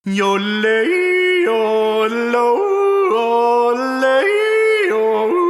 Yole, yolo, ole, oe.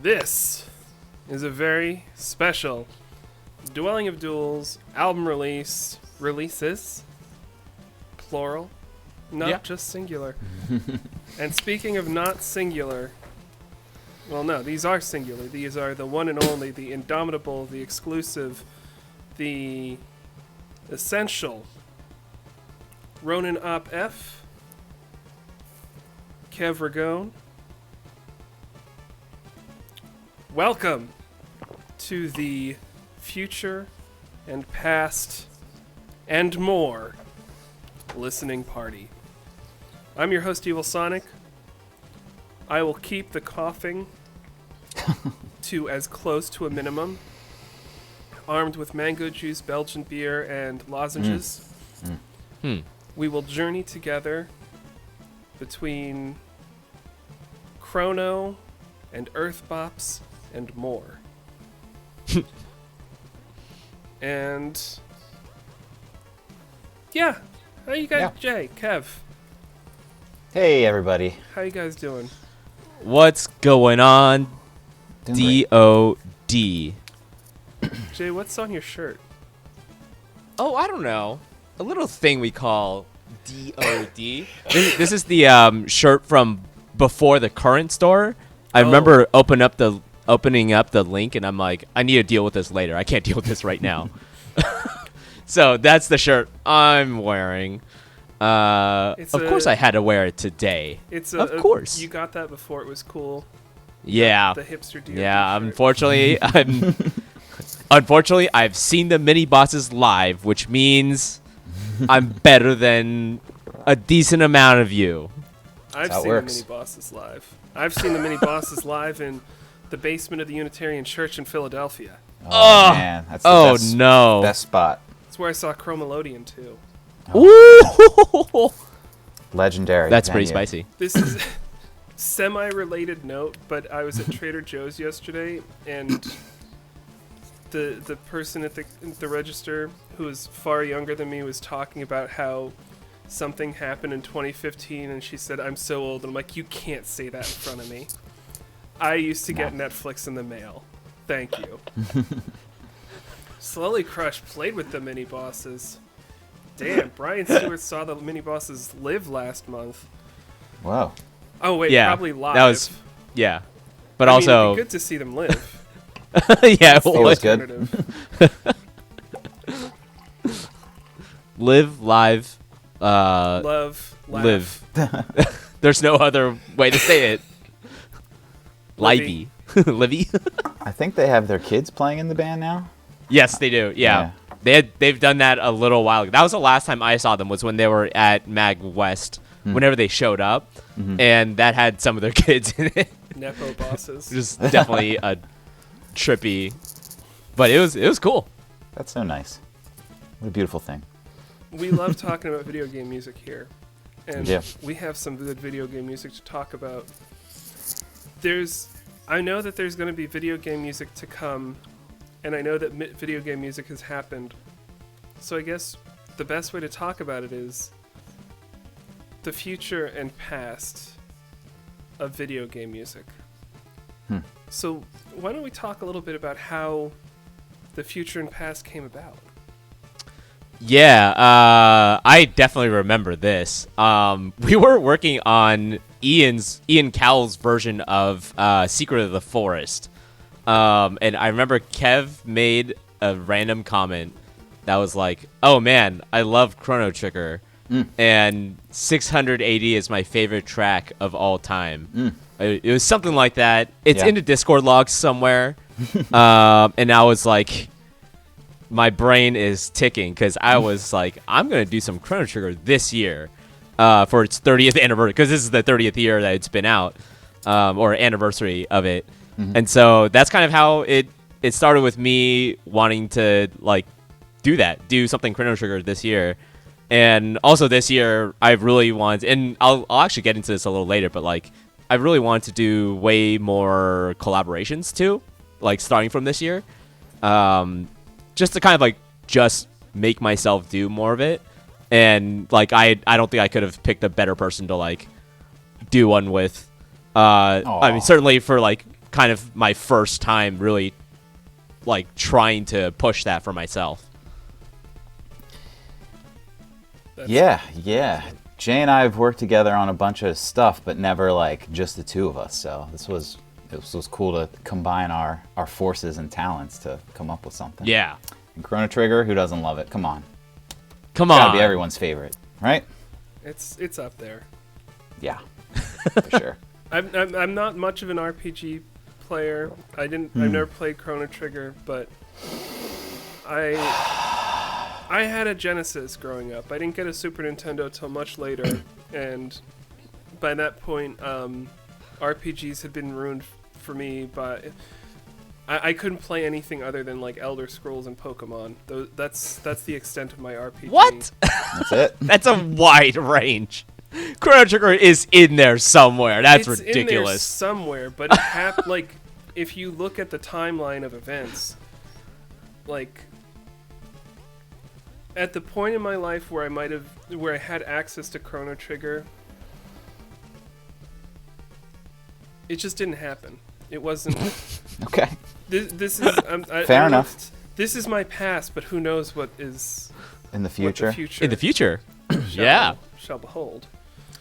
This is a very special Dwelling of Duels album releases, plural, not just singular. And speaking of not singular, well, no, these are singular. These are the one and only, the indomitable, the exclusive, the essential Ronan Op F, Kev Ragone. Welcome to the future and past and more listening party. I'm your host, Evil Sonic. I will keep the coughing to as close to a minimum. Armed with mango juice, Belgian beer, and lozenges, we will journey together between Chrono and Earth Bops and more. And yeah, how you guys? Jay, Kev, Hey, everybody. how you guys doing? What's going on? Doing great. D-O-D. Jay, what's on your shirt? Oh, I don't know. A little thing we call D-O-D. This is the shirt from before the current store. I remember opening up the link, and I'm like, I need to deal with this later. I can't deal with this right now. So that's the shirt I'm wearing. Of course, I had to wear it today. Of course. You got that before it was cool. Yeah. The hipster dude. Yeah. Unfortunately, I've seen the mini bosses live, which means I'm better than a decent amount of you. I've seen the mini bosses live. I've seen the mini bosses live in the basement of the Unitarian Church in Philadelphia. Oh, man. That's the best spot. That's where I saw Chromelodian too. Ooh. Legendary. That's venue. pretty spicy. This is semi-related note, but I was at Trader Joe's yesterday, and the person at the register, who was far younger than me, was talking about how something happened in 2015, and she said, "I'm so old," and I'm like, "You can't say that in front of me. I used to get Netflix in the mail. Thank you." Slowly Crush played with the mini bosses. Damn, Brian Stewart saw the mini bosses live last month. Wow. Oh wait, Yeah, probably live. that was but I mean, also it'd be good to see them live. yeah, That's the it was good. alternative. live live Love, laugh. live. There's no other way to say it. Livy. Livy. I think they have their kids playing in the band now. Yes, they do. Yeah. They've done that a little while ago. That was the last time I saw them, was when they were at Mag West, whenever they showed up, and that had some of their kids in it. Nepo bosses. Just definitely a trippy, but it was cool. That's so nice. What a beautiful thing. We love talking about video game music here, and Yeah. we have some good video game music to talk about. I know that there's going to be video game music to come, and I know that video game music has happened. So I guess the best way to talk about it is the future and past of video game music. So why don't we talk a little bit about how the future and past came about? Yeah, I definitely remember this. We were working on Ian Cowell's version of Secret of the Forest. And I remember Kev made a random comment that was like, "Oh man, I love Chrono Trigger, and 680 is my favorite track of all time." It was something like that. It's in the Discord logs somewhere. And I was like, my brain is ticking, because I was like, I'm going to do some Chrono Trigger this year for its 30th anniversary, because this is the 30th year that it's been out, or anniversary of it. And so that's kind of how it started, with me wanting to like do something Chrono Trigger this year. And also this year, I really want, and I'll actually get into this a little later, but like I really want to do way more collaborations too, like starting from this year, just to kind of like just make myself do more of it. And like I don't think I could have picked a better person to like do one with. I mean, certainly for like kind of my first time really like trying to push that for myself. Yeah. Jay and I have worked together on a bunch of stuff, but never like just the two of us. So it was cool to combine our forces and talents to come up with something. Yeah. And Chrono Trigger, who doesn't love it? Come on. Come Gotta on. be everyone's favorite, right? It's up there. Yeah, for sure. I'm not much of an RPG player. I've never played Chrono Trigger, but I had a Genesis growing up. I didn't get a Super Nintendo till much later, and by that point, RPGs had been ruined for me. But I couldn't play anything other than like Elder Scrolls and Pokemon. That's the extent of my RPG. What? That's it. That's a wide range. Chrono Trigger is in there somewhere. That's It's ridiculous. in there somewhere, but it like if you look at the timeline of events, like at the point in my life where I had access to Chrono Trigger, it just didn't happen. It wasn't. Okay. This is Fair enough. This is my past, but who knows what is In the what future, the future In the future. shall- Yeah. shall behold.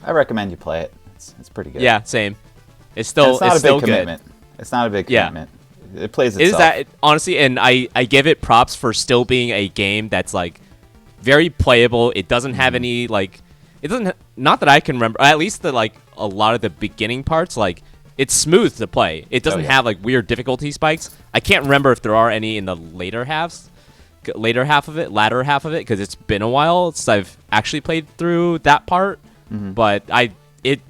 I recommend you play it. It's pretty good. Yeah, same. It's And still it's not a still big good. commitment. It's not a big Yeah. commitment. It plays It is itself. that honestly, and I give it props for still being a game that's like very playable. It doesn't have any like it doesn't not that I can remember. At least the like a lot of the beginning parts like it's smooth to play. It doesn't yeah. have like weird difficulty spikes. I can't remember if there are any in the later half of it, because it's been a while since I've actually played through that part. But it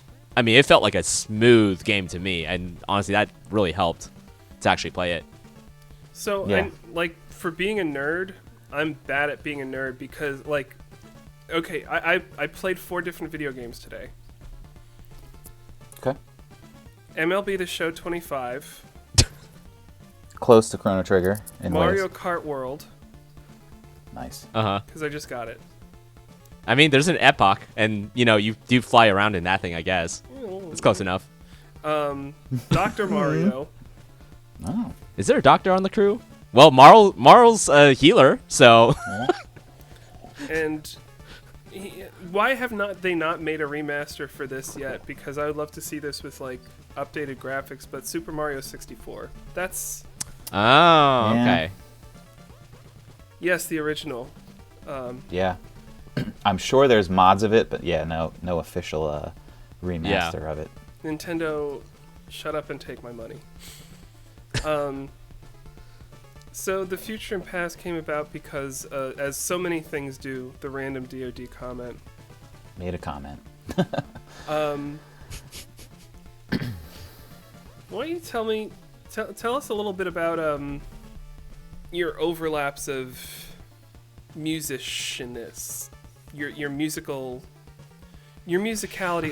felt like a smooth game to me, and honestly, that really helped to actually play it. So, Yeah. I'm, like, for being a nerd, I'm bad at being a nerd because, like, okay, I played 4 different video games today. Okay. MLB The Show 25, Close to Chrono Trigger in Mario ways. Kart World, Nice. because I just got it. I mean, there's an epoch, and you do fly around in that thing, I guess. It's close enough. Dr. Mario, Oh. Is there a doctor on the crew? Well, Marl's a healer, so and why have they not made a remaster for this yet? Because I would love to see this with, like, updated graphics, but Super Mario 64. That's... oh, Yeah. okay. Yes, the original. Yeah. I'm sure there's mods of it, but yeah, no official remaster of it. Nintendo, shut up and take my money. So the future and past came about because, as so many things do, the random DoD comment. Made a comment. Why don't you tell us a little bit about your overlaps of musicianness, your musicality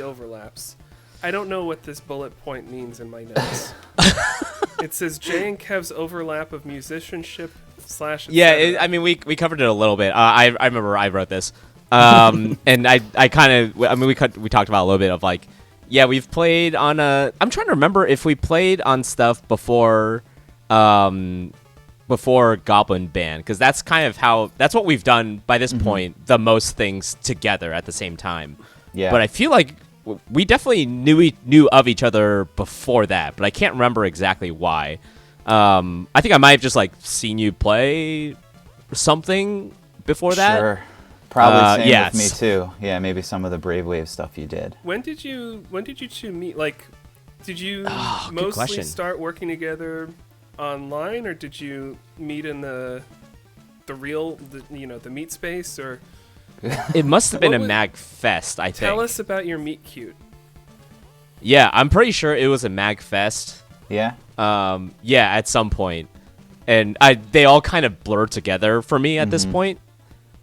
overlaps. I don't know what this bullet point means in my notes. It says Jay and Kev's overlap of musicianship / Yeah, I mean, we covered it a little bit. I remember I wrote this, and I kind of, I mean, we talked about a little bit of like, yeah, we've played on a. I'm trying to remember if we played on stuff before Goblin Band, because that's kind of that's what we've done by this point, the most things together at the same time. Yeah. But I feel like we definitely knew of each other before that, but I can't remember exactly why. I think I might have just like seen you play something before that. Sure. Probably same yes. with me too. Yeah, maybe some of the Brave Wave stuff you did. When did you two meet? Like, did you good mostly question. start working together online, or did you meet in the meet space? Or It must have been What a was- Mag Fest, I think. tell us about your meet cute. Yeah, I'm pretty sure it was a Mag Fest. Yeah. Yeah, at some point. And they all kind of blur together for me at this point.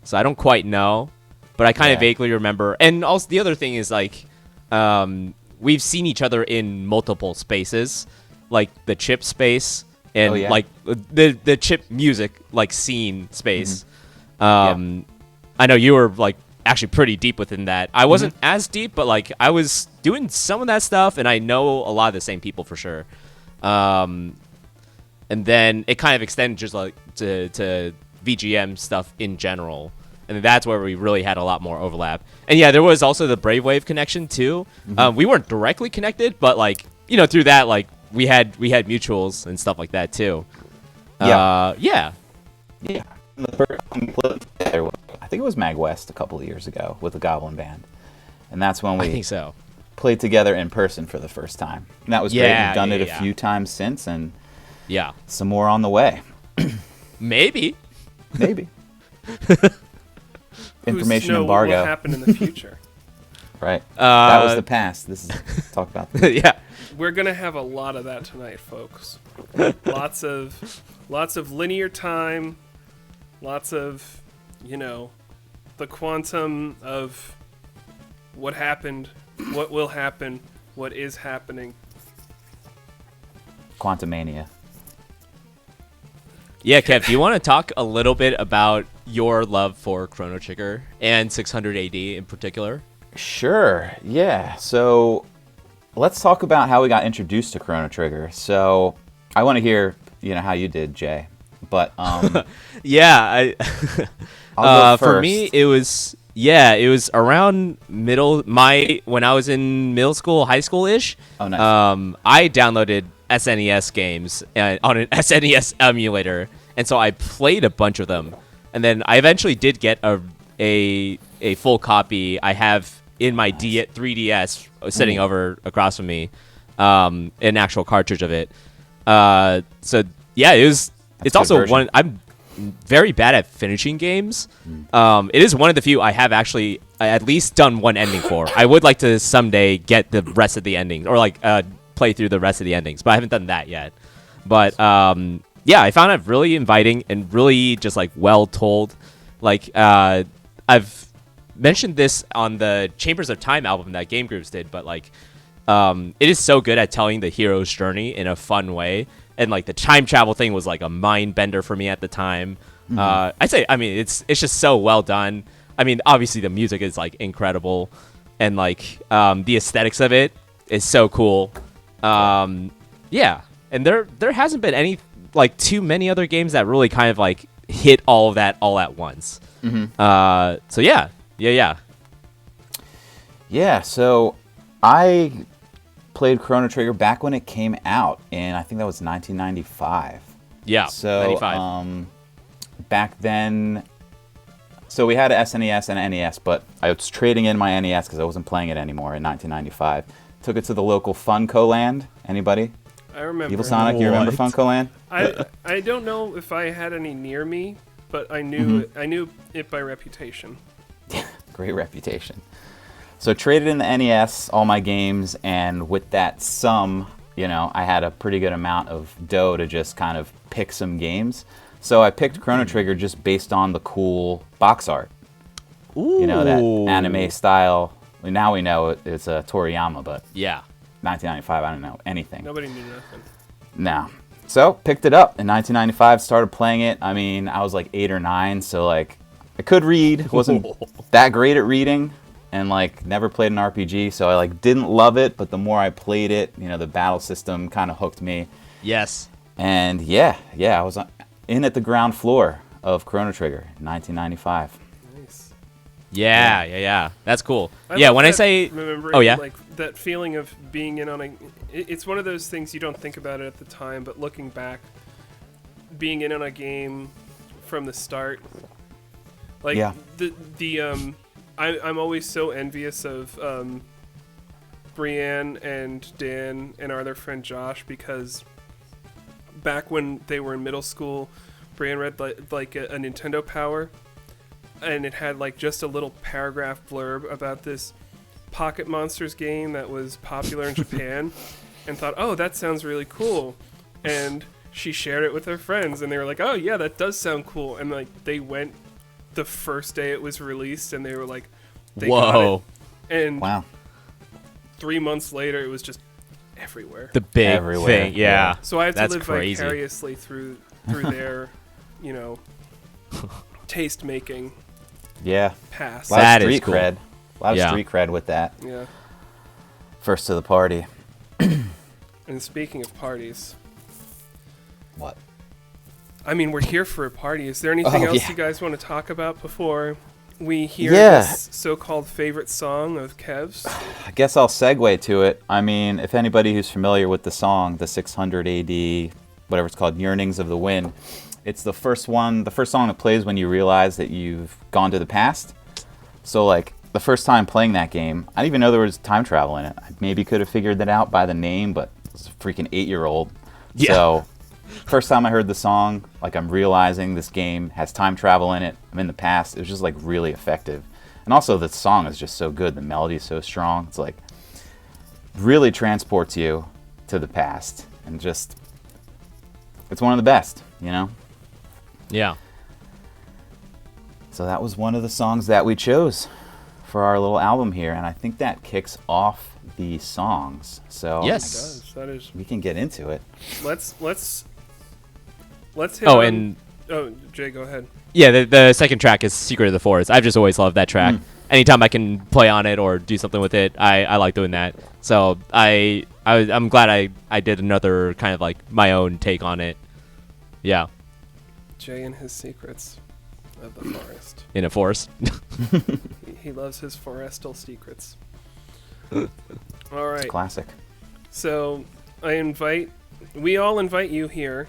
So I don't quite know, but I kind of vaguely remember. And also the other thing is like we've seen each other in multiple spaces, like the chip space and like the chip music like scene space. I know you were like actually pretty deep within that. I wasn't as deep, but like I was doing some of that stuff, and I know a lot of the same people for sure. And then it kind of extended just like to VGM stuff in general. And that's where we really had a lot more overlap. And yeah, there was also the Brave Wave connection too. We weren't directly connected, but like, you know, through that, like we had mutuals and stuff like that too. Yeah. The first time we played together, I think it was Mag West a couple of years ago with the Goblin Band, and that's when I we think so. played together in person for the first time. And that was great. Yeah, We've done yeah, it a yeah. few times since, and Yeah. some more on the way. Maybe. Maybe. Information Who's know embargo. What will happen in the future? Right. That was the past. This is talk about the Yeah. We're gonna have a lot of that tonight, folks. lots of linear time, lots of, you know, the quantum of what happened, what will happen, what is happening. Quantumania. Yeah, Kev, do you want to talk a little bit about your love for Chrono Trigger and 600 AD in particular? Sure. Yeah. So let's talk about how we got introduced to Chrono Trigger. So I want to hear, you know, how you did, Jay. But Yeah, I'll go for first. me it was around when I was in middle school, high school ish. Oh, nice. I downloaded SNES games on an SNES emulator, and so I played a bunch of them. And then I eventually did get a full copy. I have in my 3DS sitting over across from me, an actual cartridge of it. So yeah, it's good also version. one. I'm very bad at finishing games. It is one of the few I have actually at least done one ending for. I would like to someday get the rest of the endings, or like play through the rest of the endings, but I haven't done that yet. But yeah, I found it really inviting and really just like well told. Like I've mentioned this on the Chambers of Time album that Game Grooves did, but like it is so good at telling the hero's journey in a fun way. And like the time travel thing was like a mind bender for me at the time. It's just so well done. I mean, obviously the music is like incredible, and like the aesthetics of it is so cool. Yeah, and there hasn't been any like too many other games that really kind of like hit all of that all at once. So yeah. Yeah, so I played Chrono Trigger back when it came out, and I think that was 1995. Yeah, So 95. back then, so we had an SNES and an NES, but I was trading in my NES because I wasn't playing it anymore in 1995. Took it to the local Funko Land. Anybody? I remember. Evil Sonic, you remember What? Funko Land? I don't know if I had any near me, but I knew it by reputation. Great reputation. So traded in the NES, all my games, and with that sum, you know, I had a pretty good amount of dough to just kind of pick some games. So I picked Chrono Trigger just based on the cool box art. Ooh. You know, that anime style. Now we know it's a Toriyama, but Yeah. 1995, I don't know anything. Nobody knew nothing. No. So picked it up in 1995, started playing it. I mean, I was like 8 or 9, so like I could read, wasn't that great at reading, and like never played an RPG, so I like didn't love it, but the more I played it, you know, the battle system kind of hooked me. Yes. And yeah, I was in at the ground floor of Chrono Trigger in 1995. Nice. Yeah. That's cool. I Yeah, love when I that, say remembering, Oh yeah. like that feeling of being in on a. It's one of those things you don't think about it at the time, but looking back, being in on a game from the start, like Yeah. I'm always so envious of Brienne and Dan and our other friend Josh, because back when they were in middle school, Brienne read like a Nintendo Power, and it had like just a little paragraph blurb about this Pocket Monsters game that was popular in Japan, and thought, oh, that sounds really cool. And she shared it with her friends, and they were like, oh yeah, that does sound cool. And like they went the first day it was released, and they were like, they got Whoa. it. And Wow. 3 months later, it was just everywhere. The big Everywhere. thing. Yeah. So I have to That's live crazy. vicariously through their, taste making Yeah. past. A lot That of is street cool. cred. A lot of Yeah. street cred with that. Yeah. First to the party. And speaking of parties, What? I mean, we're here for a party. Is there anything else yeah. you guys want to talk about before we hear Yeah. this so-called favorite song of Kev's? I guess I'll segue to it. I mean, if anybody who's familiar with the song, the 600 AD, whatever it's called, Yearnings of the Wind, it's the first song that plays when you realize that you've gone to the past. So, like, the first time playing that game, I didn't even know there was time travel in it. I maybe could have figured that out by the name, but I was a freaking 8-year-old. Yeah. So, first time I heard the song, like, I'm realizing this game has time travel in it. I'm in the past. It was just, like, really effective. And also, the song is just so good. The melody is so strong. It's, like, really transports you to the past. And just, it's one of the best, you know? Yeah. So that was one of the songs that we chose for our little album here, and I think that kicks off the songs. So Yes. That is. we can get into it. Let's hit. Oh, on- and Jay, go ahead. yeah, the second track is Secret of the Forest. I've just always loved that track. Anytime I can play on it or do something with it, I like doing that. So I'm glad I did another kind of like my own take on it. Yeah, Jay and his secrets of the forest. in a forest. He loves his forestal secrets. All right. Classic. So we all invite you here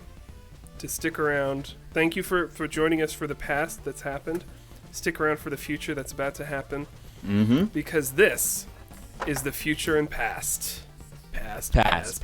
to stick around. Thank you for joining us for the past that's happened. Stick around for the future that's about to happen. Mm-hmm. Because this is the future and past. Past. Pass.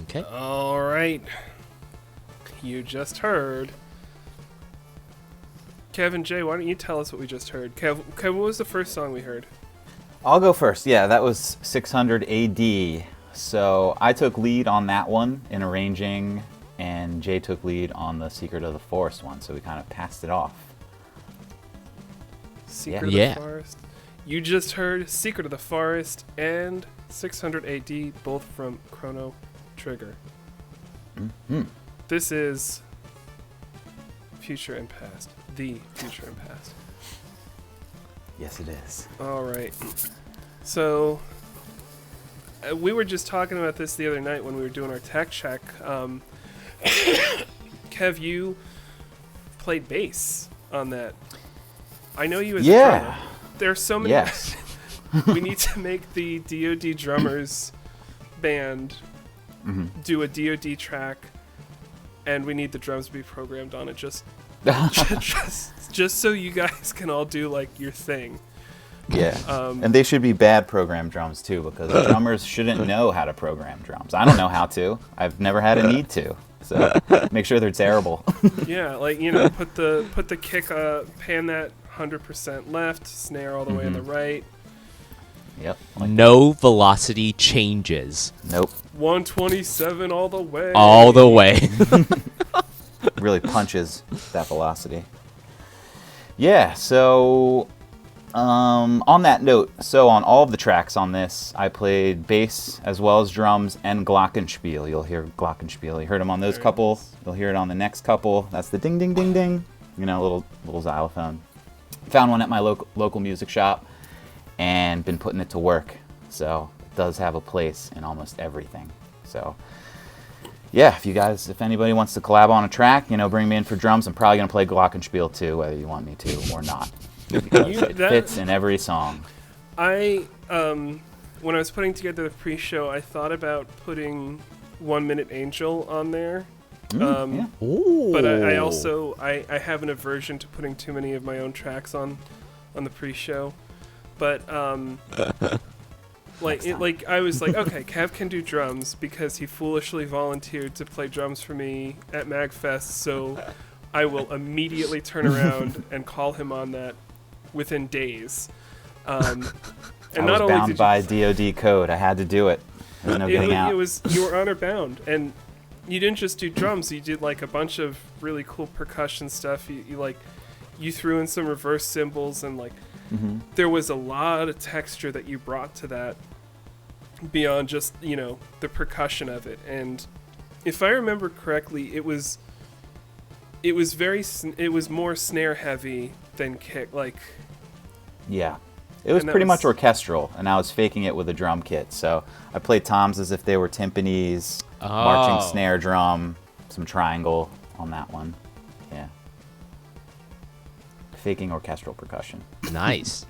Okay. All right. You just heard. Kevin Jay, why don't you tell us what we just heard? Kev, what was the first song we heard? I'll go first. Yeah, that was 600 AD. So I took lead on that one in arranging, and Jay took lead on the Secret of the Forest one. So we kind of passed it off. Secret of Yeah. the Forest. You just heard Secret of the Forest and 600 AD, both from Chrono Trigger. Mm-hmm. This is Future and Past. The Future and Past. Yes, it is. All right. So, we were just talking about this the other night when we were doing our tech check. Kev, you played bass on that. I know you as a drummer. There are so many. Yes. We need to make the DoD drummers band do a DoD track, and we need the drums to be programmed on it just so you guys can all do like your thing. Yeah. And they should be bad program drums too, because drummers shouldn't know how to program drums. I don't know how to. I've never had a need to. So make sure they're terrible. Yeah, like put the kick pan that 100% left, snare all the way on the right. Yep. No velocity changes. Nope. 127 all the way. All the way. Really punches that velocity. Yeah, so on that note, so on all of the tracks on this, I played bass as well as drums and glockenspiel. You'll hear glockenspiel. You heard them on those couple. You'll hear it on the next couple. That's the ding, ding, ding, ding. Little xylophone. Found one at my local music shop and been putting it to work. So it does have a place in almost everything. So yeah, if anybody wants to collab on a track, bring me in for drums. I'm probably going to play glockenspiel too, whether you want me to or not. Because it fits in every song. When I was putting together the pre-show, I thought about putting 1 Minute Angel on there. Yeah. But I also have an aversion to putting too many of my own tracks on the pre-show. But I was like, okay, Kev can do drums because he foolishly volunteered to play drums for me at MagFest, so I will immediately turn around and call him on that within days. And I was bound by DoD code. I had to do it. There's no getting out. You were honor bound, and you didn't just do drums. You did like a bunch of really cool percussion stuff. You threw in some reverse cymbals, and there was a lot of texture that you brought to that beyond just the percussion of it. And if I remember correctly, it was more snare heavy than kick. Yeah. It was pretty much orchestral, and I was faking it with a drum kit. So I played toms as if they were timpanis, marching snare drum, some triangle on that one. Yeah. Faking orchestral percussion. Nice.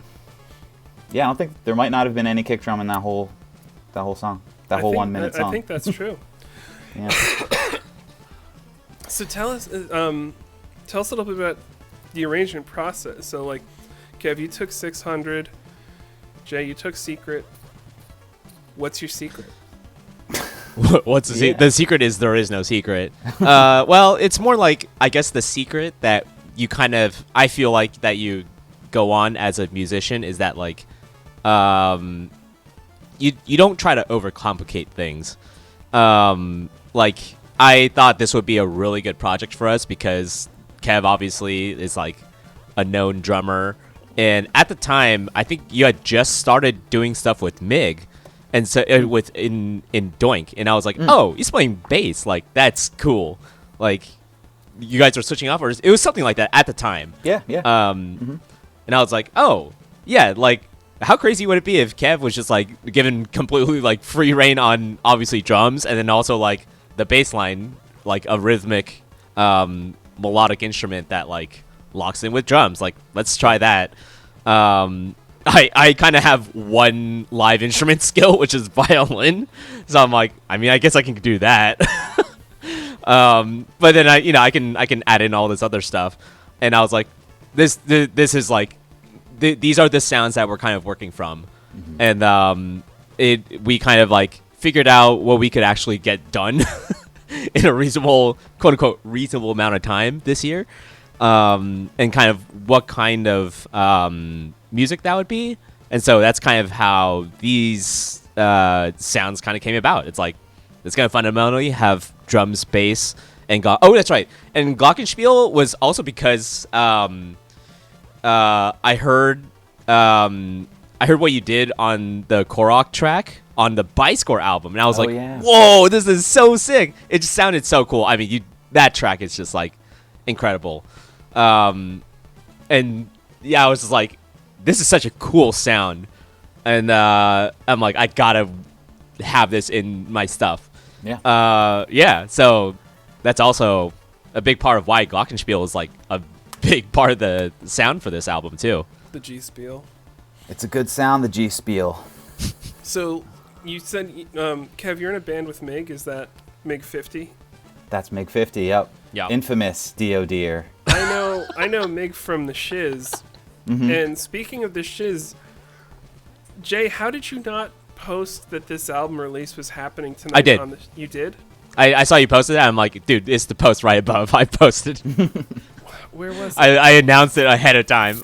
Yeah, I don't think there might not have been any kick drum in that whole song. That whole 1 minute song. I think that's true. Yeah. So tell us a little bit about the arrangement process. So Kev, you took 600. Jay, you took Secret. What's your secret? What's the secret? The secret is there is no secret. Well, it's more like, I guess, the secret that you I feel like that you go on as a musician is that you don't try to overcomplicate things. I thought this would be a really good project for us because Kev obviously is a known drummer. And at the time, I think you had just started doing stuff with Mig, and so in Doink, and I was like, oh, he's playing bass, that's cool. You guys are switching off, or it was something like that at the time. Yeah. And I was like, oh, yeah, how crazy would it be if Kev was just given completely free reign on obviously drums, and then also the bass line, a rhythmic melodic instrument that locks in with drums. Let's try that. I kind of have one live instrument skill, which is violin. So I'm I guess I can do that. But then I can add in all this other stuff. And I was like, this is these are the sounds that we're kind of working from. And we kind of figured out what we could actually get done in a reasonable, quote unquote, reasonable amount of time this year, and kind of what kind of music that would be. And so that's kind of how these sounds kind of came about. It's like it's going to fundamentally have drums, bass, and oh, that's right. And glockenspiel was also because I heard what you did on the Korok track on the Biscore album, and I was whoa, this is so sick. It just sounded so cool. I mean, that track is just like incredible. And yeah, I was just like, this is such a cool sound. And I'm like, I gotta have this in my stuff. Yeah. Yeah, so that's also a big part of why glockenspiel is like a big part of the sound for this album too. The G-spiel. It's a good sound, the G-spiel. So you said, Kev, you're in a band with Mig. Is that Mig 50? That's Mig 50, yep. Yep. Infamous DODer. I know Mig from the Shiz. Mm-hmm. And speaking of the Shiz, Jay, how did you not post that this album release was happening tonight? I did. You did? I saw you posted that. I'm like, dude, it's the post right above. I posted. Where was it? I announced it ahead of time.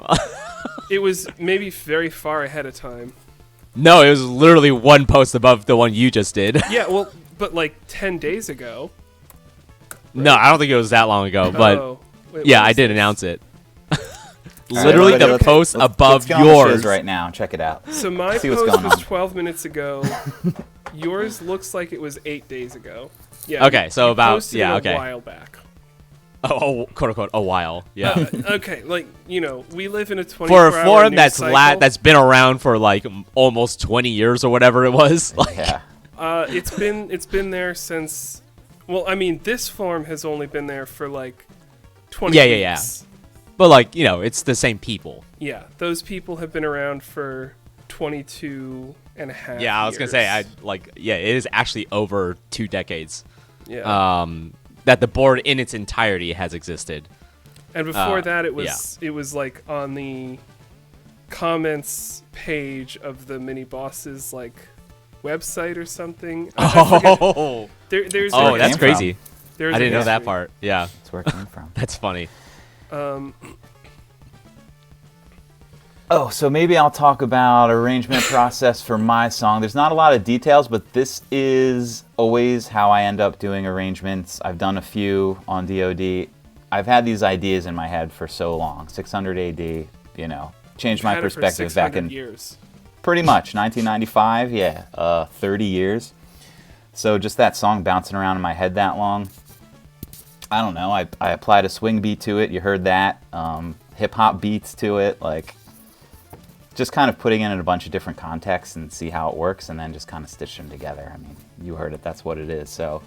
It was maybe very far ahead of time. No, it was literally one post above the one you just did. Yeah, well, but like 10 days ago. No, I don't think it was that long ago, but Wait, yeah, what I is did this? announce it. All Literally right, the everybody, post above let's get on the yours. Shiz right now. Check it out. So my See what's post going was on. 12 minutes ago. Yours looks like it was 8 days ago. Yeah. Okay, so you about- posted yeah, it okay. a while back. Oh, quote unquote, a while. Yeah. Okay, like, you know, we live in a 24-hour For a forum news that's cycle. that's been around for like almost 20 years or whatever it was. Like, Yeah. It's been there since. Well, I mean, this forum has only been there for like 20 Yeah. weeks. but like, you know, it's the same people. Yeah, those people have been around for 22 and a half Yeah, I was gonna say, years. it is actually over 2 decades. Yeah. That the board in its entirety has existed. And before that, it was like on the comments page of the mini bosses like website or something. I forget. Oh, There's where it that's came crazy. there's I a didn't know that history. part. Yeah, That's where it came from. that's funny. Oh, so maybe I'll talk about arrangement process for my song. There's not a lot of details, but this is always how I end up doing arrangements. I've done a few on DoD. I've had these ideas in my head for so long. 600 AD, you know, changed my Had it for perspective back 600 in years. pretty much 1995. Yeah, 30 years. So just that song bouncing around in my head that long. I don't know. I applied a swing beat to it. You heard that. Hip hop beats to it, like. Just kind of putting it in a bunch of different contexts and see how it works, and then just kind of stitch them together. I mean, you heard it. That's what it is. So,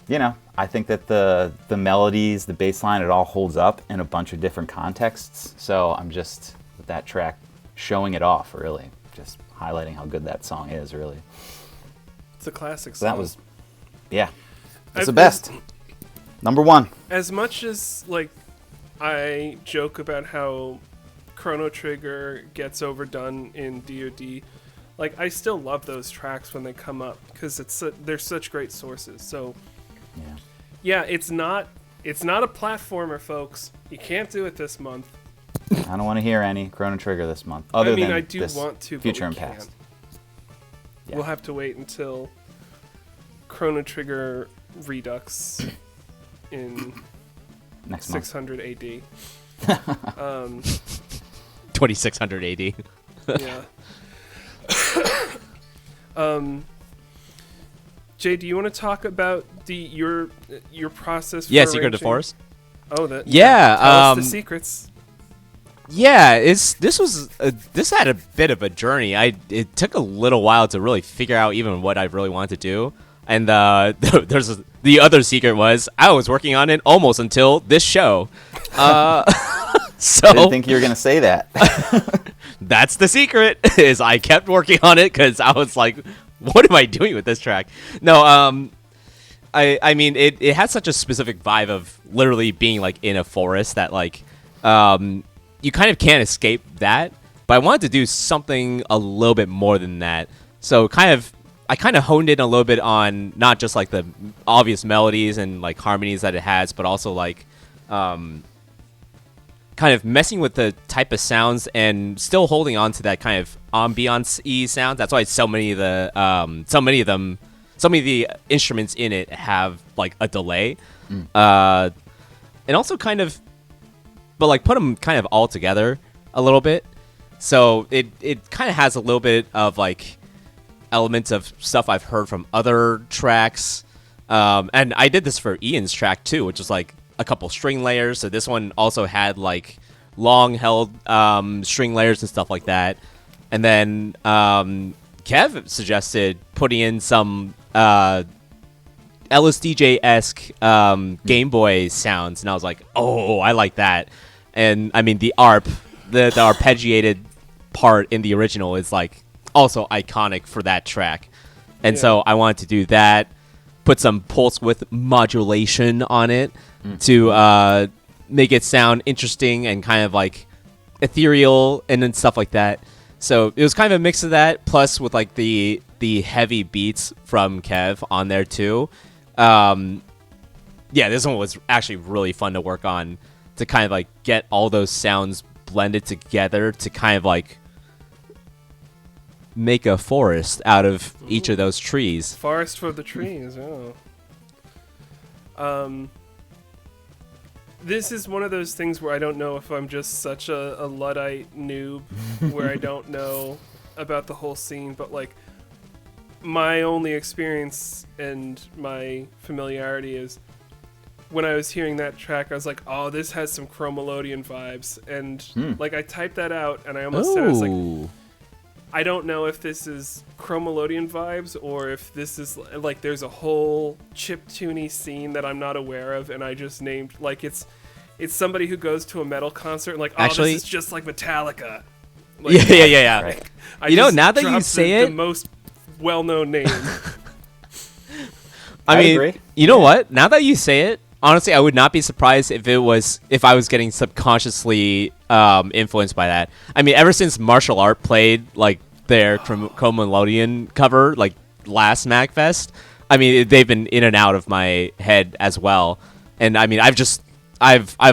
you know, I think that the melodies, the bass line, it all holds up in a bunch of different contexts. So I'm just, with that track, showing it off, really. Just highlighting how good that song is, really. It's a classic So song. that was, yeah. It's I've- the best. Number one. As much as like I joke about how Chrono Trigger gets overdone in DoD, like I still love those tracks when they come up because they're such great sources. So yeah, it's not a platformer, folks. You can't do it this month. I don't want to hear any Chrono Trigger this month. Other than I do this want to, but future we and can't. past. Yeah. We'll have to wait until Chrono Trigger Redux in Next month. 600 AD. 2600 AD. Yeah. Jay, do you want to talk about your process? For Yeah, Secret of the arranging- Forest. Oh, that. Yeah, Tell us the secrets. Yeah, this had a bit of a journey. It took a little while to really figure out even what I really wanted to do. And the other secret was I was working on it almost until this show. So I didn't think you were gonna say that. that's the secret. Is I kept working on it because I was like, what am I doing with this track? No, I mean it has such a specific vibe of literally being like in a forest that like you kind of can't escape that. But I wanted to do something a little bit more than that. So kind of I kind of honed in a little bit on not just like the obvious melodies and like harmonies that it has, but also like kind of messing with the type of sounds and still holding on to that kind of ambiance-y sounds. That's why so many of the instruments in it have like a delay, and also kind of, but like put them kind of all together a little bit. So it kind of has a little bit of like elements of stuff I've heard from other tracks. And I did this for Ian's track too, which was like a couple string layers. So this one also had like long held string layers and stuff like that. And then Kev suggested putting in some LSDJ-esque Game Boy sounds. And I was like, oh, I like that. And I mean, the ARP, the arpeggiated part in the original is like also iconic for that track. And so I wanted to do that, put some pulse width modulation on it to make it sound interesting and kind of like ethereal and then stuff like that. So it was kind of a mix of that, plus with like the heavy beats from Kev on there too. Yeah, this one was actually really fun to work on, to kind of like get all those sounds blended together to kind of like make a forest out of each of those trees. Forest for the trees. This is one of those things where I don't know if I'm just such a Luddite noob where I don't know about the whole scene, but like my only experience and my familiarity is when I was hearing that track, I was like, oh, this has some Chromelodian vibes. And like I typed that out and I almost said, I was like, I don't know if this is Chromelodian vibes or if this is like there's a whole chiptune-y scene that I'm not aware of, and I just named like it's somebody who goes to a metal concert and like, oh, Actually, this is just like Metallica. Like, yeah. Right. You know, now that you say the most well-known name. I mean, agree. You know what? Now that you say it, honestly, I would not be surprised if I was getting subconsciously influenced by that. I mean, ever since Martial Art played like their Chromelodian cover like last MagFest, I mean, they've been in and out of my head as well. And I mean, I've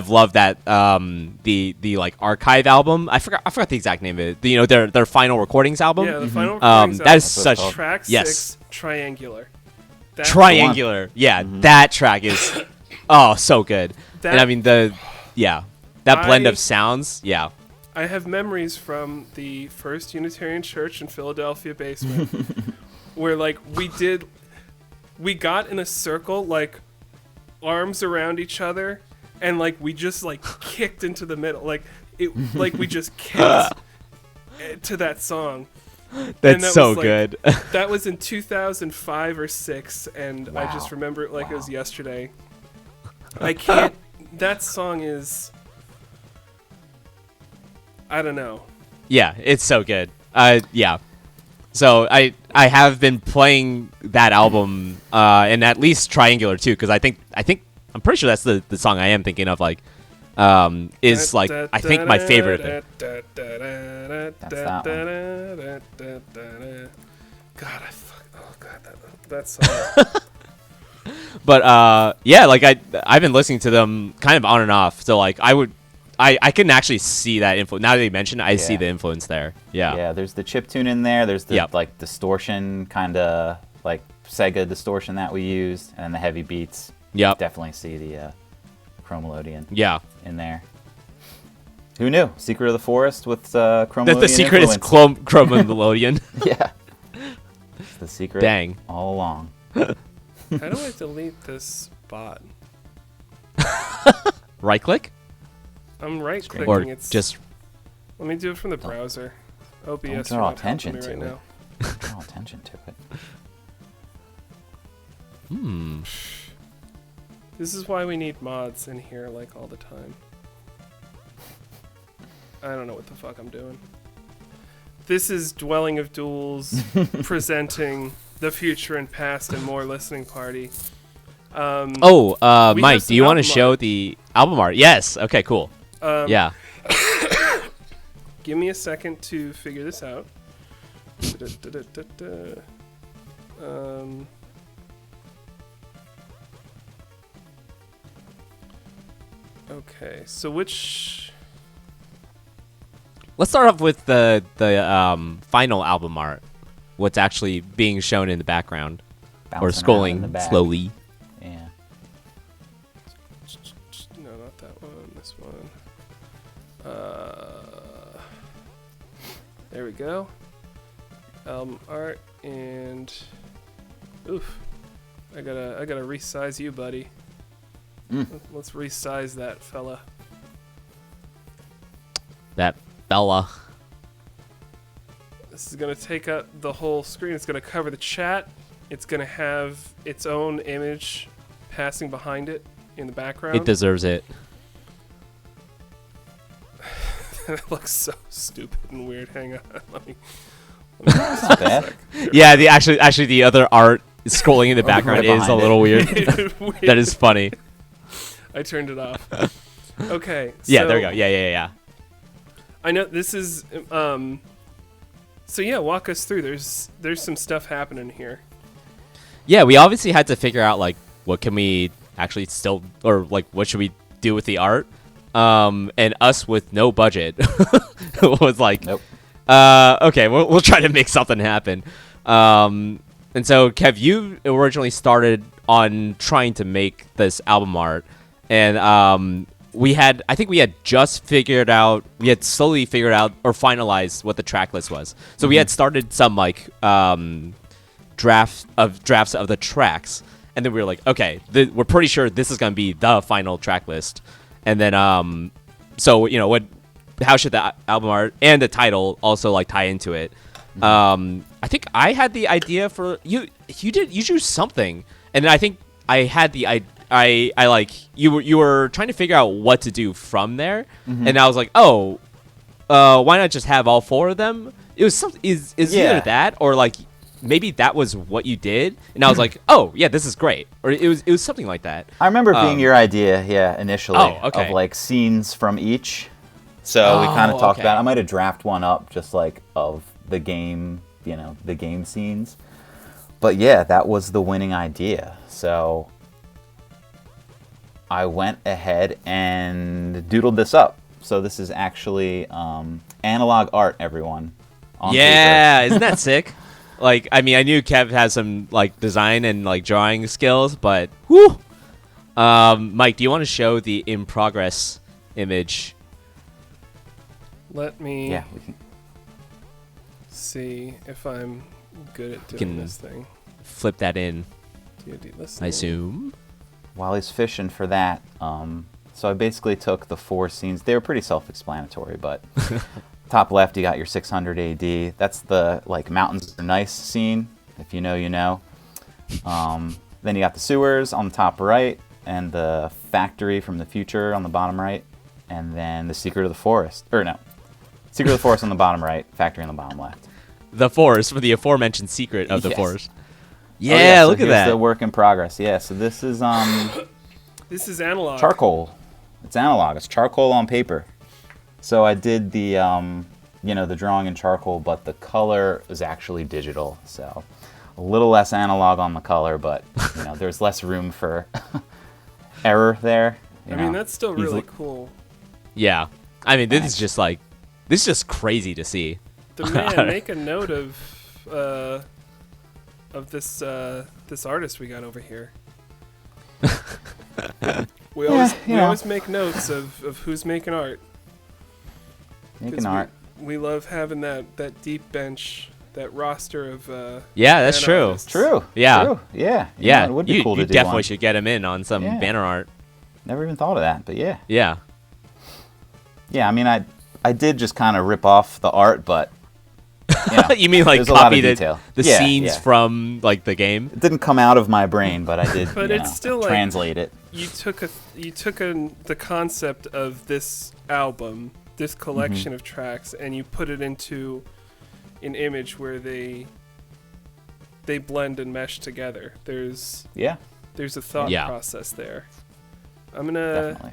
loved that the like archive album. I forgot the exact name of it. You know, their final recordings album. Yeah, the final recordings that is album. such Track 6, Triangular. That's Triangular. Yeah, that track is so good. And I mean that blend of sounds. Yeah. I have memories from the first Unitarian Church in Philadelphia basement where like we got in a circle, like arms around each other, and like we just like kicked into the middle, like we just kicked to that song. That's so was, good. That was in 2005 or 6, and Wow. I just remember it like it was yesterday. I can't. That song is, I don't know. Yeah, it's so good. Yeah. So I have been playing that album and at least Triangular too, because I think I'm pretty sure that's the song I am thinking of. Like, is like I think my favorite. That's that one. God, that song. But yeah, like I've been listening to them kind of on and off. So like I can actually see that influence. Now that you mentioned it, I see the influence there. Yeah. Yeah, there's the chiptune in there. There's the Yep. like distortion, kind of like Sega distortion that we used, and the heavy beats. Yep. Definitely see the Chromelodian Yeah. in there. Who knew? Secret of the Forest with Chromelodian The secret influence. is Chromelodian. Yeah. It's the secret Dang. all along. How do I delete this bot? Right click I'm right clicking. or It's just let me do it from the browser. OBS. Don't you're draw not helping attention me to right it. now. Draw attention to it. This is why we need mods in here like all the time. I don't know what the fuck I'm doing. This is Dwelling of Duels presenting the future and past and more listening party. We have Mike, some do you want to album show art. the album art? Yes. Okay, cool. Yeah. Give me a second to figure this out. Okay, so which... Let's start off with the final album art. What's actually being shown in the background, or Bouncing around in the scrolling back. slowly. Yeah. No, not that one. This one. There we go. Art and... Oof. I gotta resize you, buddy. Let's resize that fella. That Bella. This is gonna take up the whole screen. It's gonna cover the chat. It's gonna have its own image passing behind it in the background. It deserves it. It looks so stupid and weird. Hang on, let me It's not bad. Yeah, the actually the other art scrolling in the background right is a behind little weird. Weird. That is funny. I turned it off. Okay. Yeah, so there we go. Yeah. I know this is. So yeah, walk us through. There's some stuff happening here. Yeah, we obviously had to figure out like what can we actually still, or like what should we do with the art. And us with no budget was like, Nope. Okay, we'll try to make something happen. And so Kev, you originally started on trying to make this album art, and I think we had slowly figured out or finalized what the track list was. So we had started some like drafts of the tracks, and then we were like, okay, we're pretty sure this is gonna be the final track list. And then so how should the album art and the title also like tie into it? I think I had the idea for you drew something, and then I think I had the I like you were trying to figure out what to do from there, and I was like, why not just have all four of them? It was something is either that or like maybe that was what you did, and I was like, oh yeah, this is great, or it was something like that. I remember being your idea, initially, okay. of like scenes from each. So we kind of talked okay. about. I might have drafted one up just like of the game, the game scenes. But yeah, that was the winning idea. So I went ahead and doodled this up. So this is actually analog art, everyone. On Yeah, paper. isn't that sick? Like, I mean, I knew Kev has some like design and like drawing skills, but whoo. Mike, do you want to show the in progress image? Let me Yeah, we can. see if I'm good at doing Can- this thing. Flip that in, DoD I listening. assume. While he's fishing for that, so I basically took the four scenes. They were pretty self-explanatory, but top left, you got your 600 AD. That's the like mountains are nice scene. If you know, you know. Then you got the sewers on the top right, and the factory from the future on the bottom right, and then the secret of the forest. Or no, secret of the forest on the bottom right, factory on the bottom left. The forest for the aforementioned secret of the Yes. forest. Oh, Yeah, so look at here's that. the work in progress. Yeah, so this is This is analog. charcoal. It's analog. It's charcoal on paper. So I did the the drawing in charcoal, but the color is actually digital. So a little less analog on the color, but there's less room for error there. I mean, that's still He's really l- cool. Yeah, I mean, this is just crazy to see. The man, make a note of this artist we got over here. We always make notes of who's making art. 'Cause Making art. We love having that deep bench, that roster of Yeah, that's fan true. artists. True. Yeah. True. Yeah. Yeah, It would be you, cool you to do definitely one. should get him in on some Yeah. banner art. Never even thought of that, but yeah. Yeah. Yeah, I mean, I did just kind of rip off the art, but You mean like there's a lot copy of detail. the Yeah, scenes yeah. from like the game? It didn't come out of my brain, but I did. But it's still like- translate it. You took the concept of this album, this collection of tracks, and you put it into an image where they blend and mesh together. There's Yeah, a thought Yeah. process there. I'm definitely.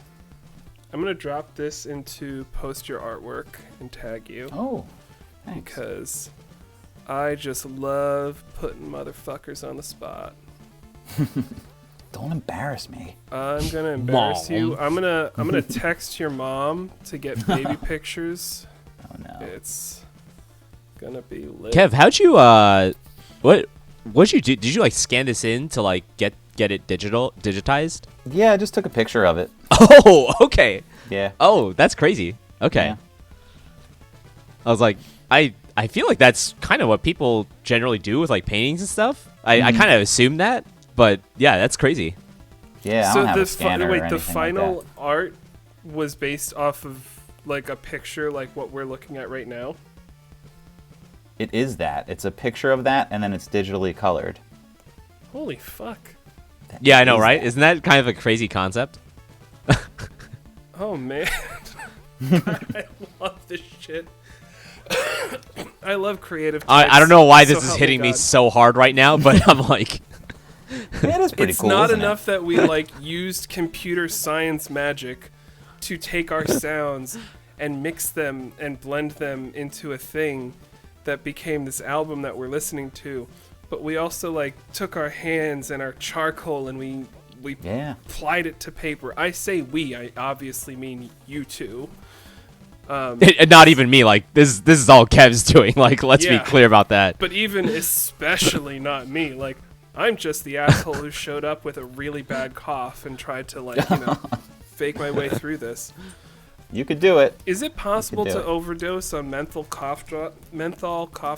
gonna drop this into post your artwork and tag you Oh, thanks. because I just love putting motherfuckers on the spot. Don't embarrass me. I'm gonna embarrass Mom. you. I'm gonna text your mom to get baby pictures. Oh no. It's gonna be lit. Kev, how'd you what'd you do? Did you like scan this in to like get it digitized? Yeah, I just took a picture of it. Oh, okay. Yeah. Oh, that's crazy. Okay. Yeah. I was like, I feel like that's kind of what people generally do with like paintings and stuff. I kind of assumed that, but yeah, that's crazy. Yeah, I So don't have the a scanner or wait, anything the final like that. art was based off of like a picture like what we're looking at right now. It is that. It's a picture of that, and then it's digitally colored. Holy fuck. That Yeah, I know, is right? that. Isn't that kind of a crazy concept? Oh man. I love this shit. I love creative types, I don't know why this so is help hitting me God. so hard right now, but I'm like, Yeah, it is pretty It's cool. not isn't enough it? that we like used computer science magic to take our sounds and mix them and blend them into a thing that became this album that we're listening to, but we also like took our hands and our charcoal and we Yeah. applied it to paper. I say we, I obviously mean you two. not even me. Like this is all Kev's doing. Like, let's be Yeah. clear about that. But even especially not me. Like, I'm just the asshole who showed up with a really bad cough and tried to, like, fake my way through this. You could do it. Is it possible do to it. overdose on menthol cough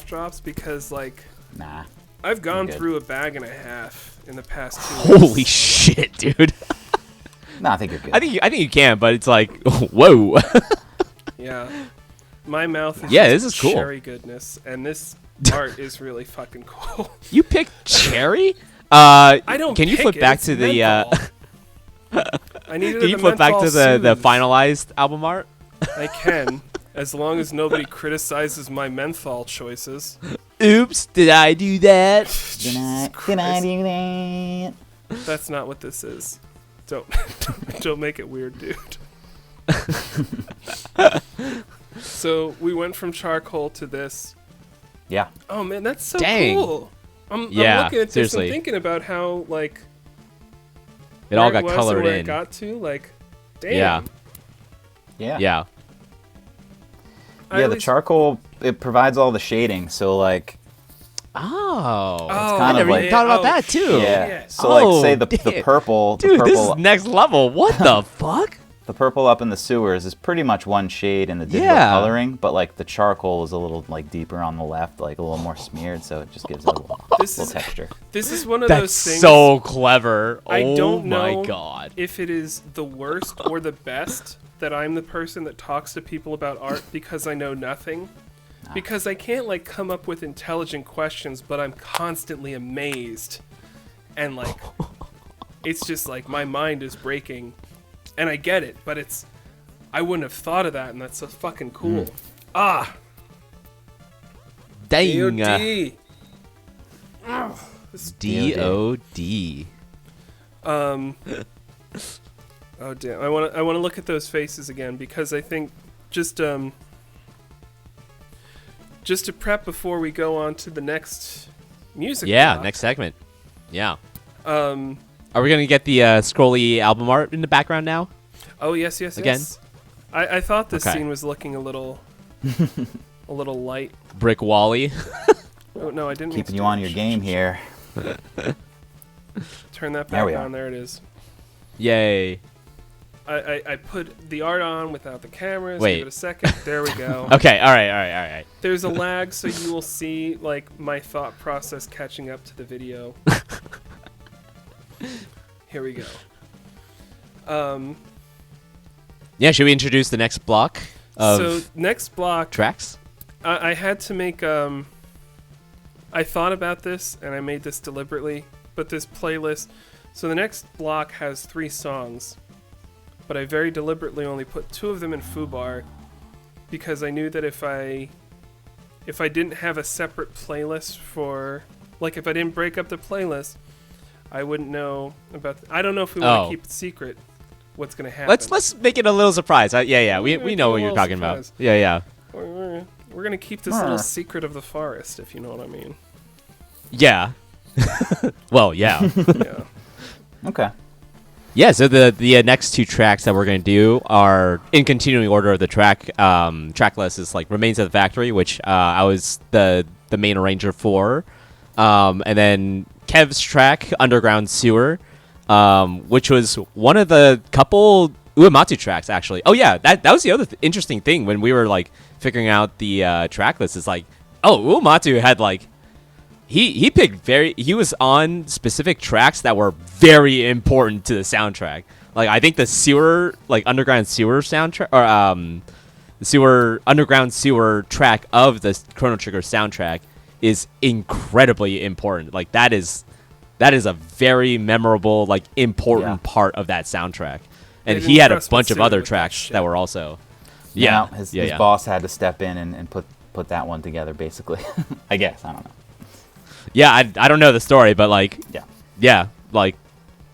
drops? Because, like, Nah. I've gone good. through a bag and a half in the past 2 weeks. Holy shit, dude. No, I think you're good. I think you can, but it's like, whoa. Yeah. My mouth is Yeah, just this is cool. cherry goodness, and this art is really fucking cool. You picked cherry? I don't Can you pick flip it, back it's to the menthol. I needed Can you the flip back to menthol the soothes. finalized album art? I can, as long as nobody criticizes my menthol choices. Oops, did I do that? Can I do that? That's not what this is. Don't don't make it weird, dude. So we went from charcoal to this. Yeah. Oh man, that's so Dang. cool. I'm Yeah, looking at this seriously. and thinking about how like It all where got was colored and where in. It got to like, damn. Yeah. Yeah. Yeah. I Yeah, at the least- charcoal, it provides all the shading, so like, Oh. Oh, kind I of never like- even thought about oh, that too. yeah. shit. So like, Oh, say the damn. purple, Dude, the this purple, is next level. What the fuck? the purple up in the sewers is pretty much one shade in the digital Yeah. coloring, but like the charcoal is a little like deeper on the left, like a little more smeared, so it just gives it a little, This little is- texture. This is one of That's those things. so clever. I Oh don't my know god. if it is the worst or the best that I'm the person that talks to people about art because I know nothing. Because I can't like come up with intelligent questions, but I'm constantly amazed. And like it's just like my mind is breaking. And I get it, but I wouldn't have thought of that, and that's so fucking cool. Ah, Dang. DOD. Ugh, this- DOD. Oh damn! I want to look at those faces again because I think just to prep before we go on to the next music. Yeah, block, next segment. Yeah. Um. Are we gonna get the scrolly album art in the background now? Oh yes, yes, Again? yes. I thought this Okay. scene was looking a little light. Brick Wally. Oh no, I didn't. mean Keeping to you do on that. your game here. Turn that There back we are. on. There it is. Yay. I put the art on without the cameras. Wait. Give it a second. There we go. Okay. All right. There's a lag, so you will see like my thought process catching up to the video. Here we go. Yeah. Should we introduce the next block of So next block, tracks? I had to make. I thought about this and I made this deliberately, but this playlist. So the next block has 3 songs, but I very deliberately only put 2 of them in foobar because I knew that if I didn't have a separate playlist for, like, if I didn't break up the playlist, I wouldn't know about. I don't know if we want Oh. to keep it secret. What's gonna happen? Let's make it a little surprise. Yeah. Make We it know a what you're little talking surprise. about. Yeah. We're We're gonna keep this little secret of the forest, if you know what I mean. Yeah. Well, yeah. Yeah. Okay. Yeah, so the next two tracks that we're going to do are in continuing order of the track list is like Remains of the Factory, which I was the main arranger for. And then Kev's track, Underground Sewer, which was one of the couple Uematsu tracks, actually. Oh, yeah, that was the other interesting thing when we were like figuring out the track list. Is like, oh, Uematsu had like, He picked he was on specific tracks that were very important to the soundtrack. Like I think the sewer, like underground sewer soundtrack, or the sewer underground sewer track of the Chrono Trigger soundtrack is incredibly important. Like that is a very memorable, like important part of that soundtrack. And he had a bunch of other tracks that were also. Yeah, his boss had to step in and put that one together, basically. I guess, I don't know. Yeah, I don't know the story, but like, yeah, like,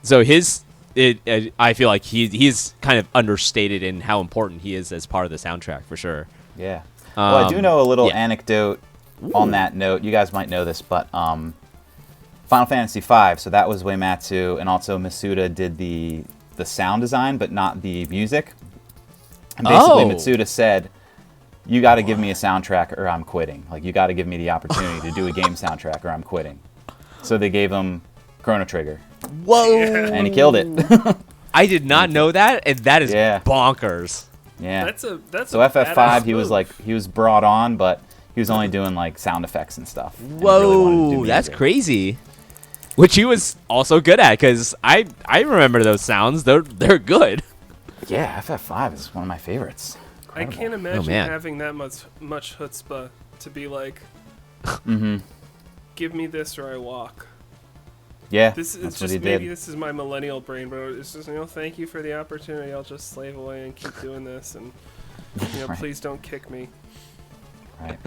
so I feel like he's kind of understated in how important he is as part of the soundtrack for sure. Yeah. Well, I do know a little anecdote on that note. You guys might know this, but Final Fantasy V. So that was Uematsu, and also Masuda did the sound design, but not the music. And basically, Mitsuda said, you got to give me a soundtrack or I'm quitting. Like, you got to give me the opportunity to do a game soundtrack or I'm quitting. So they gave him Chrono Trigger. Whoa! And he killed it. I did not know that, and that is bonkers. Yeah. That's so a FF5, he was brought on, but he was only doing like sound effects and stuff. Whoa, that's crazy. Which he was also good at, because I remember those sounds. They're good. Yeah, FF5 is one of my favorites. I can't imagine having that much chutzpah to be like, give me this or I walk. Yeah, this is just maybe this is my millennial brain, but it's just thank you for the opportunity. I'll just slave away and keep doing this, and please don't kick me. Right.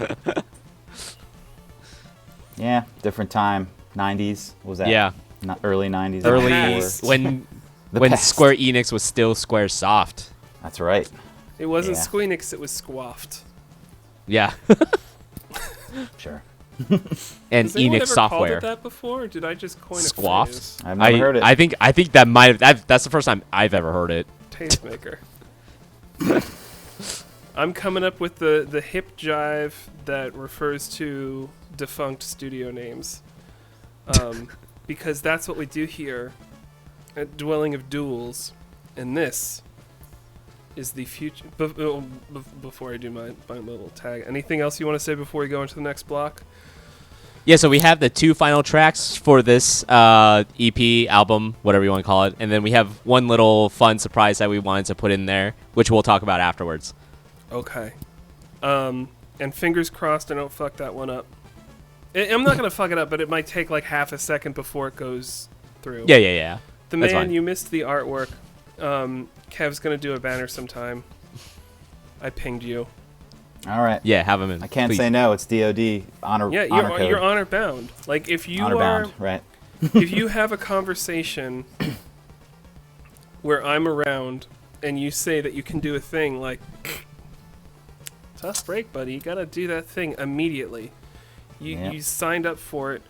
Yeah, different time. 90s was that? Yeah, not early 90s. When Square Enix was still Square Soft. That's right. It wasn't Squeenix, it was Squaft. Yeah. Sure. And Has anyone Enix ever Software. called it that before, or did I just coin a Squaft? phrase? I've never heard it. I think that might have, that's the first time I've ever heard it. Tastemaker. I'm coming up with the hip jive that refers to defunct studio names. Because that's what we do here at Dwelling of Duels. And this is the future. Before I do my little tag, anything else you want to say before we go into the next block? Yeah, so we have the two final tracks for this EP, album, whatever you want to call it. And then we have one little fun surprise that we wanted to put in there, which we'll talk about afterwards. Okay. And fingers crossed I don't fuck that one up. I'm not going to fuck it up, but it might take like half a second before it goes through. Yeah. The That's man, fine. you missed the artwork. Kev's going to do a banner sometime. I pinged you. All right. Yeah, have them in. I can't please. say no. It's DOD honor. Yeah, honor code. you're honor bound. Like if you honor are, bound, right? if you have a conversation where I'm around and you say that you can do a thing, like tough break, buddy. You got to do that thing immediately. You signed up for it.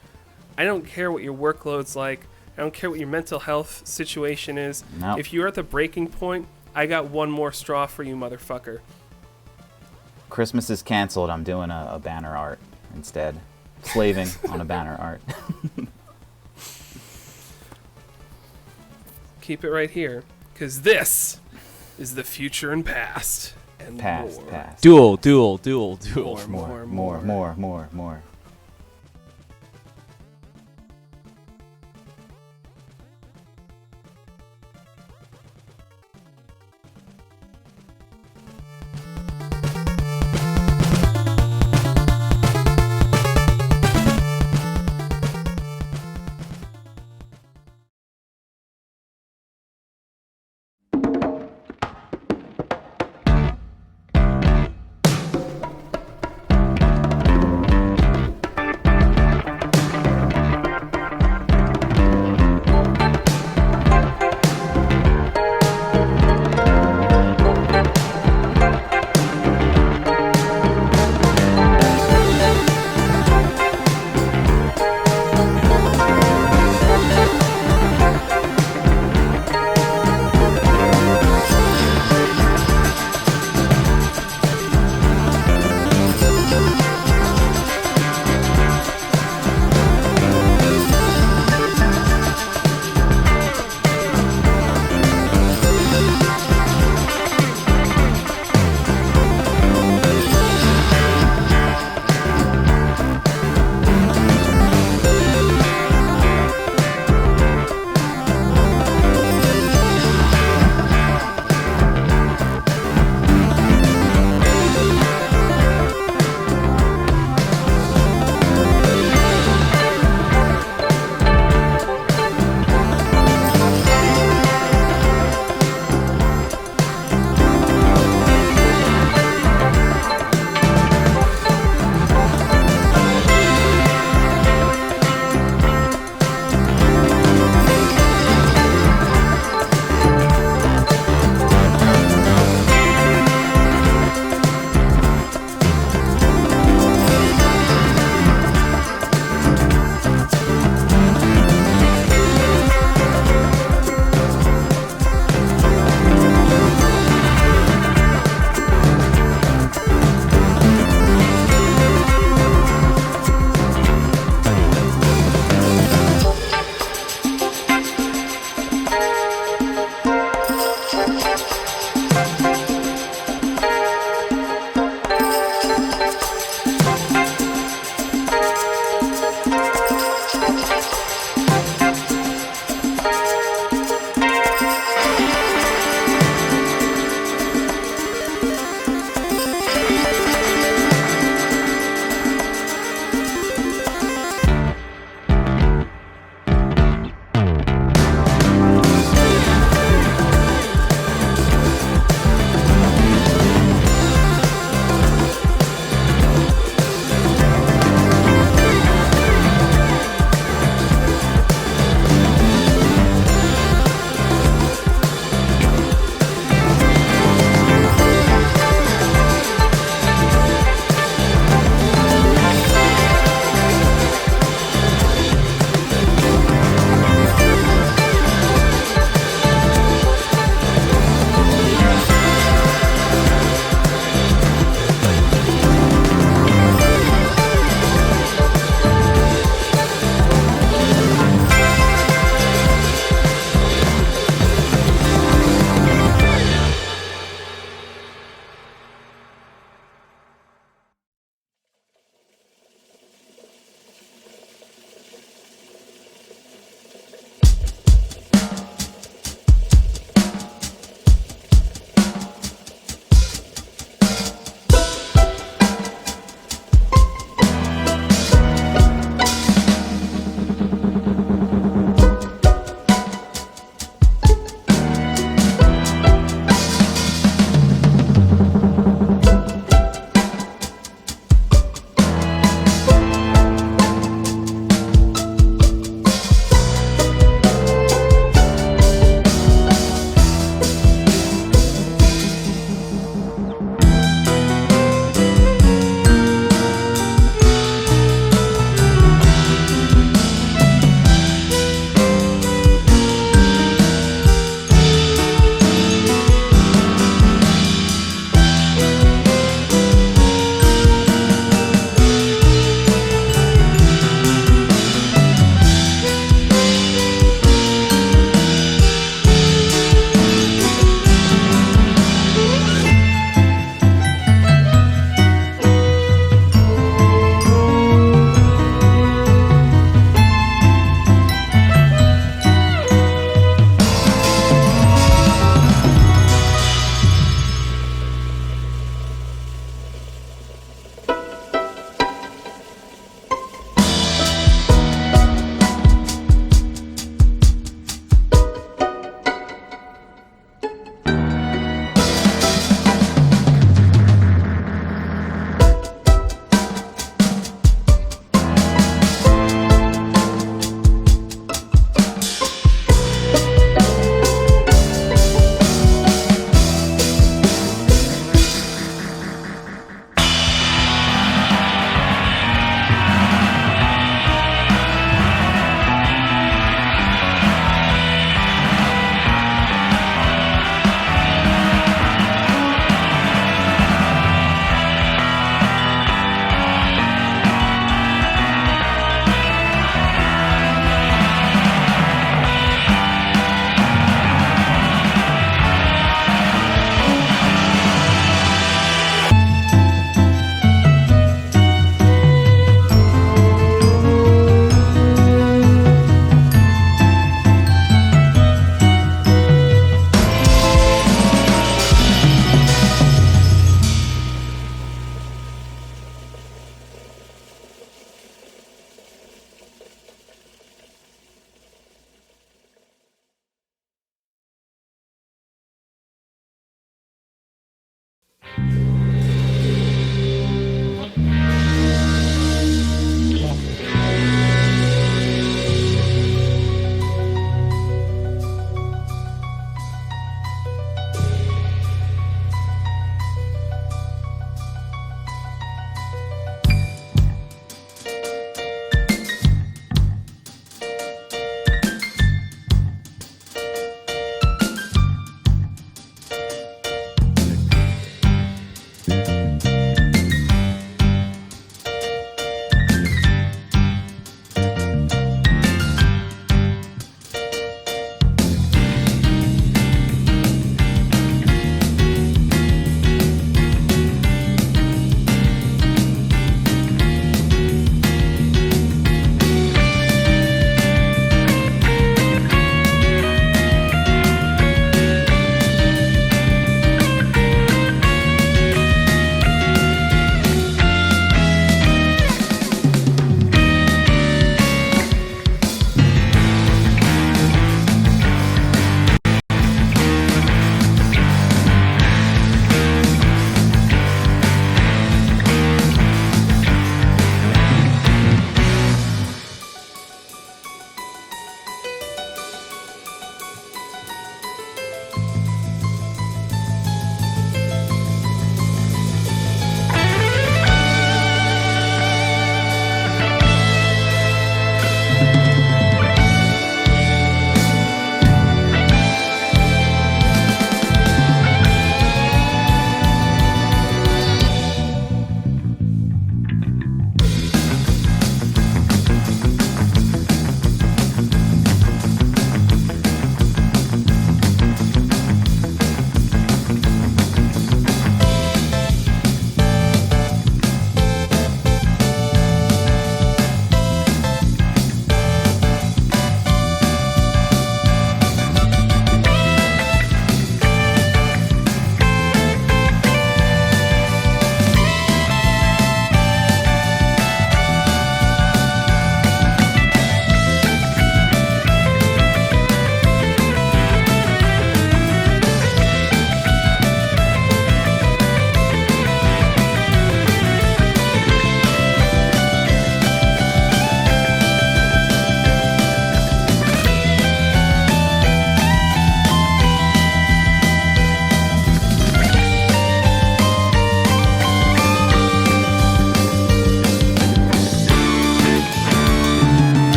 I don't care what your workload's like. I don't care what your mental health situation is. Nope. If you're at the breaking point, I got one more straw for you, motherfucker. Christmas is canceled. I'm doing a banner art instead. Slaving on a banner art. Keep it right here, because this is the future and past. And Past. Duel. More.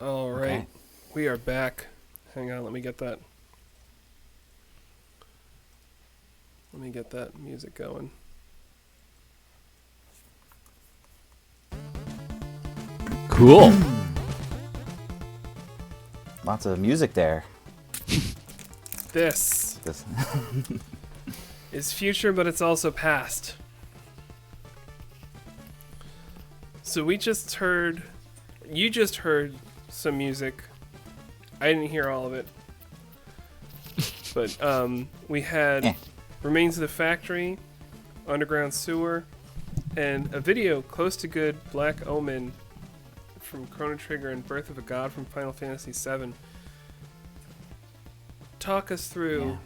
All right. Okay. We are back. Hang on, let me get that. Let me get that music going. Cool. Lots of music there. This This- is future, but it's also past. So you just heard some music. I didn't hear all of it. But we had Eh. Remains of the Factory, Underground Sewer, and a video close to good, Black Omen from Chrono Trigger and Birth of a God from Final Fantasy VII. Talk us through,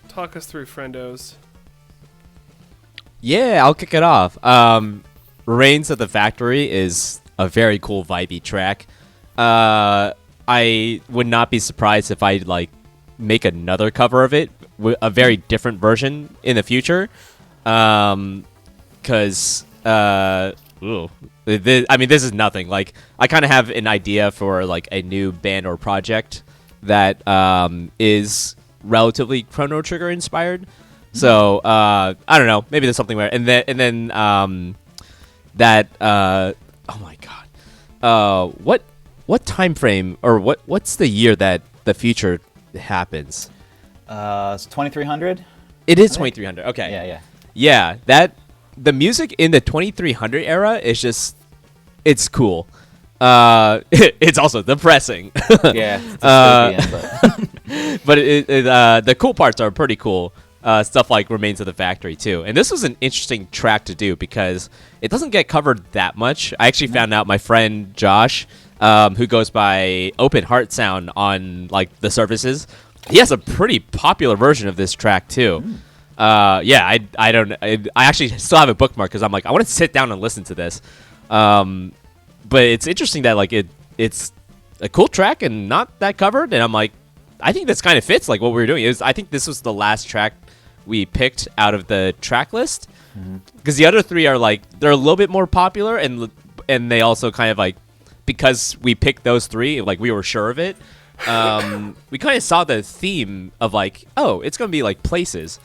friendos. Yeah, I'll kick it off. Reigns of the Factory is a very cool vibey track. I would not be surprised if I like make another cover of it, a very different version in the future. Because I mean, this is nothing. Like, I kind of have an idea for like a new band or project that is relatively Chrono Trigger inspired. So I don't know. Maybe there's something where, and then that oh my god, what time frame or what's the year that the future happens? It's 2300. It is 2300. Okay. Yeah. That the music in the 2300 era is just it's cool. It's also depressing. Yeah. It's dystopian, but But the cool parts are pretty cool. Stuff like Remains of the Factory too. And this was an interesting track to do because it doesn't get covered that much. I actually found out my friend Josh, who goes by Open Heart Sound on like the services, he has a pretty popular version of this track too. Yeah, I actually still have a bookmark because I'm like I want to sit down and listen to this. But it's interesting that like it's a cool track and not that covered, and I'm like, I think this kind of fits like what we were doing. I think this was the last track we picked out of the track list because the other three are like they're a little bit more popular and they also kind of like because we picked those three like we were sure of it. We kind of saw the theme of like it's gonna be like places,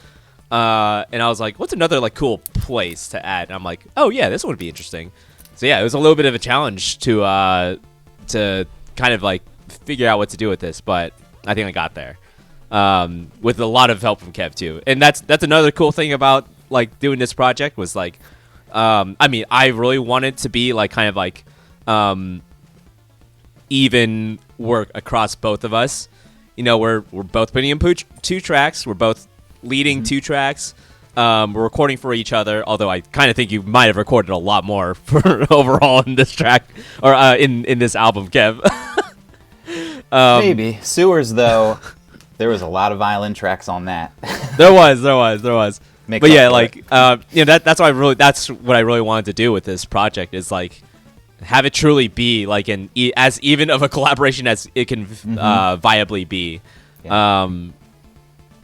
and I was like, what's another like cool place to add? And I'm like, oh yeah, this one would be interesting. So yeah, it was a little bit of a challenge to kind of like figure out what to do with this, but I think I got there with a lot of help from Kev too. And that's another cool thing about like doing this project was like, I mean, I really wanted to be like kind of like even work across both of us. You know, we're both putting in two tracks. We're both leading two tracks. We're recording for each other, although I kind of think you might have recorded a lot more for overall in this track or in this album, Kev. maybe Sewers though. There was a lot of violin tracks on that. There was. Makes But up yeah, for like it. that's what I really wanted to do with this project is like have it truly be like as even of a collaboration as it can viably be. Yeah.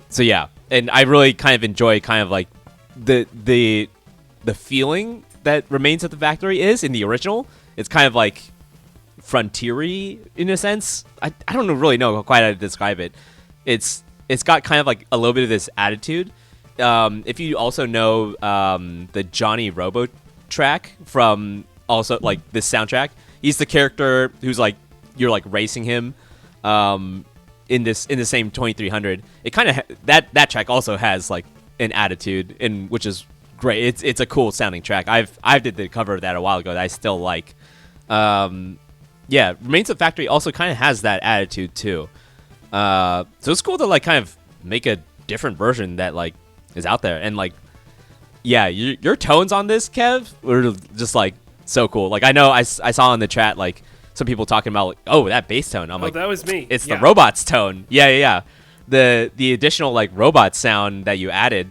So yeah, and I really kind of enjoy kind of like the feeling that Remains of the Factory is in the original. It's kind of like frontiery in a sense. I don't really know quite how to describe it. It's got kind of like a little bit of this attitude. If you also know the Johnny Robo track from also like this soundtrack, he's the character who's like you're like racing him in the same 2300. It kind of that track also has like an attitude which is great. It's a cool sounding track. I did the cover of that a while ago that I still like. Yeah, Remains of Factory also kind of has that attitude too. So it's cool to like kind of make a different version that like is out there and like yeah, your tones on this, Kev, were just like so cool. Like I know I saw in the chat like some people talking about like, oh, that bass tone. I'm like, that was me. It's the robot's tone. Yeah. The additional like robot sound that you added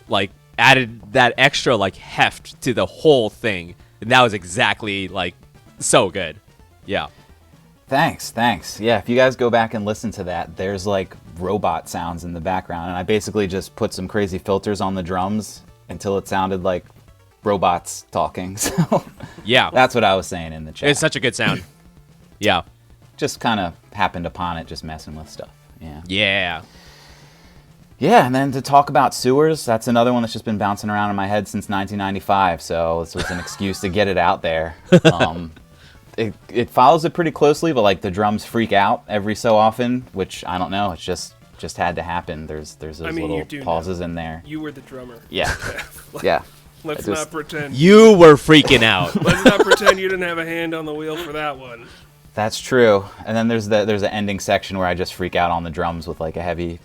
that extra like heft to the whole thing. And that was exactly like so good. Yeah. Thanks. Yeah, if you guys go back and listen to that, there's like robot sounds in the background, and I basically just put some crazy filters on the drums until it sounded like robots talking. So yeah, that's what I was saying in the chat. It's such a good sound. Yeah. just kind of happened upon it, just messing with stuff. Yeah. Yeah. Yeah, and then to talk about sewers, that's another one that's just been bouncing around in my head since 1995. So this was an excuse to get it out there. It follows it pretty closely, but like the drums freak out every so often, which I don't know. It's just had to happen. There's those little pauses in there. You were the drummer. Yeah. Yeah. Let's not pretend. You were freaking out. Let's not pretend you didn't have a hand on the wheel for that one. That's true. And then there's an ending section where I just freak out on the drums with like a heavy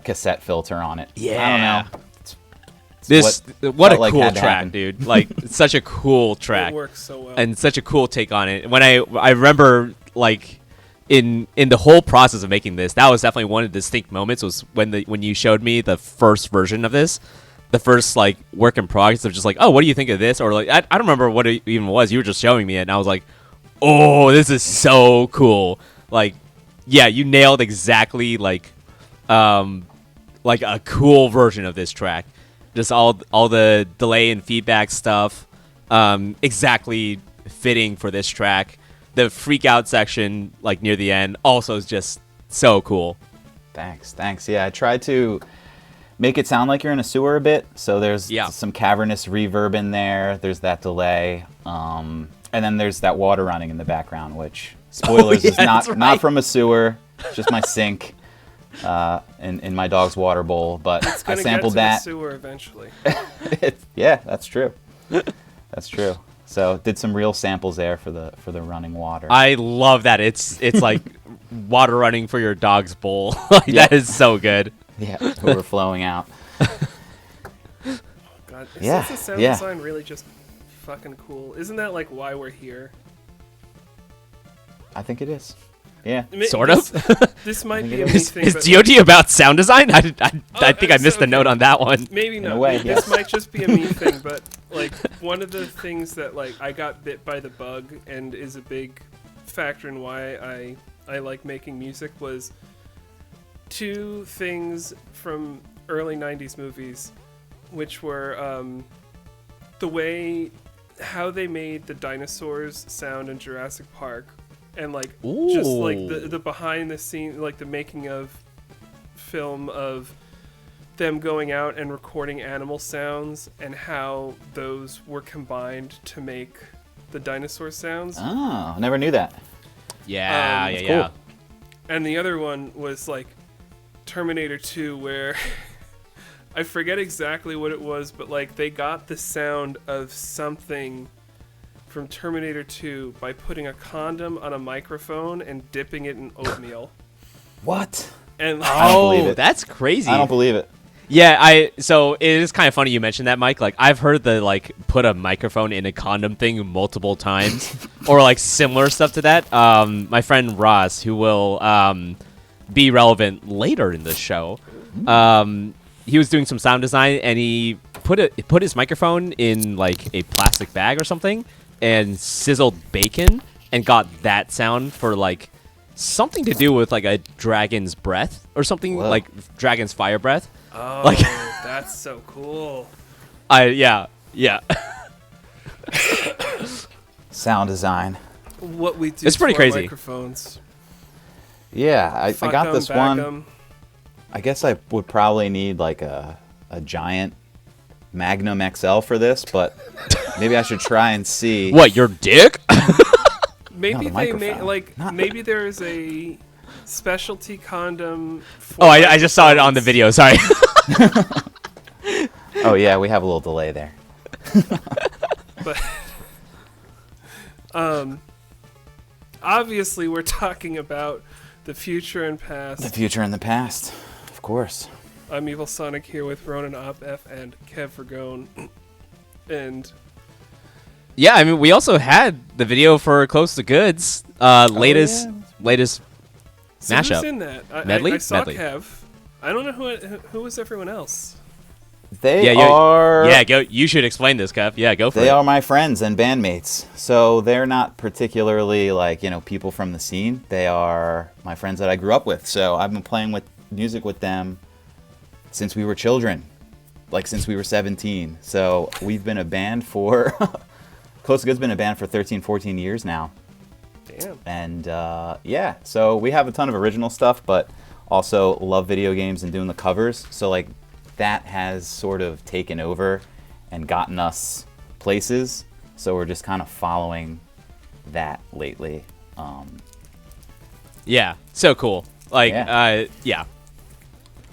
cassette filter on it. Yeah. I don't know. What a like cool had to track, happen. dude. Like, it's such a cool track. It works so well. And such a cool take on it. When I remember, like, in the whole process of making this, that was definitely one of the distinct moments was when you showed me the first version of this. The first, like, work in progress of just like, oh, what do you think of this? Or, like, I don't remember what it even was. You were just showing me it, and I was like, oh, this is so cool. Like, yeah, you nailed exactly, like a cool version of this track. Just all the delay and feedback stuff, exactly fitting for this track. The freak out section, like near the end, also is just so cool. Thanks. Yeah, I tried to make it sound like you're in a sewer a bit. So there's some cavernous reverb in there. There's that delay, and then there's that water running in the background, which spoilers is not from a sewer. It's just my sink. In my dog's water bowl, but I sampled that. It's gonna get to the sewer eventually. Yeah, that's true. That's true. So did some real samples there for the running water. I love that. It's like water running for your dog's bowl. Like, that is so good. Yeah, overflowing out. God, is the sound design really just fucking cool? Isn't that like why we're here? I think it is. Yeah, sort of. This might be a me thing. Is DoD about sound design? I think I missed the note on that one. Maybe not. Way, this might just be a me thing, but like one of the things that like I got bit by the bug and is a big factor in why I like making music was two things from early 90s movies, which were the way how they made the dinosaurs sound in Jurassic Park. And like just like the behind the scene, like the making of film of them going out and recording animal sounds and how those were combined to make the dinosaur sounds. Oh, I never knew that. Yeah, cool. And the other one was like Terminator 2, where I forget exactly what it was, but like they got the sound of something from Terminator 2 by putting a condom on a microphone and dipping it in oatmeal. What? And I don't believe it. That's crazy. I don't believe it. Yeah, so it is kind of funny you mentioned that, Mike. Like, I've heard the like put a microphone in a condom thing multiple times, or like similar stuff to that. My friend Ross, who will be relevant later in the show, he was doing some sound design and he put his microphone in like a plastic bag or something and sizzled bacon and got that sound for like something to do with like a dragon's breath or something. Whoa. Like dragon's fire breath. oh, Like that's so cool. yeah. Sound design. What we do It's pretty to our crazy. microphones. Yeah, I Fuck got 'em, this back one. 'em. I guess I would probably need like a giant Magnum XL for this, but maybe I should try and see. What, your dick? Maybe the they made microphone. like Not- maybe there is a specialty condom. For Oh, I just saw it on the video. Sorry. Oh yeah, we have a little delay there. But obviously we're talking about the future and The past. future and the past, of course. I'm Evil Sonic here with Ronan OpF and Kev Vergone. And Yeah, I mean, we also had the video for Close to Goods, latest so mashup. who's in that? Medley? I saw Medley. Kev. I don't know who was everyone else. They Yeah, are. Yeah, go. You should explain this, Kev. Yeah, go for They it. are my friends and bandmates. So they're not particularly like, people from the scene. They are my friends that I grew up with. So I've been playing with music with them since we were children, like since we were 17. So we've been a band for Close to Good's been a band for 13, 14 years now. Damn. And yeah, so we have a ton of original stuff, but also love video games and doing the covers. So like that has sort of taken over and gotten us places. So we're just kind of following that lately. Yeah, so cool. Like, Yeah. yeah.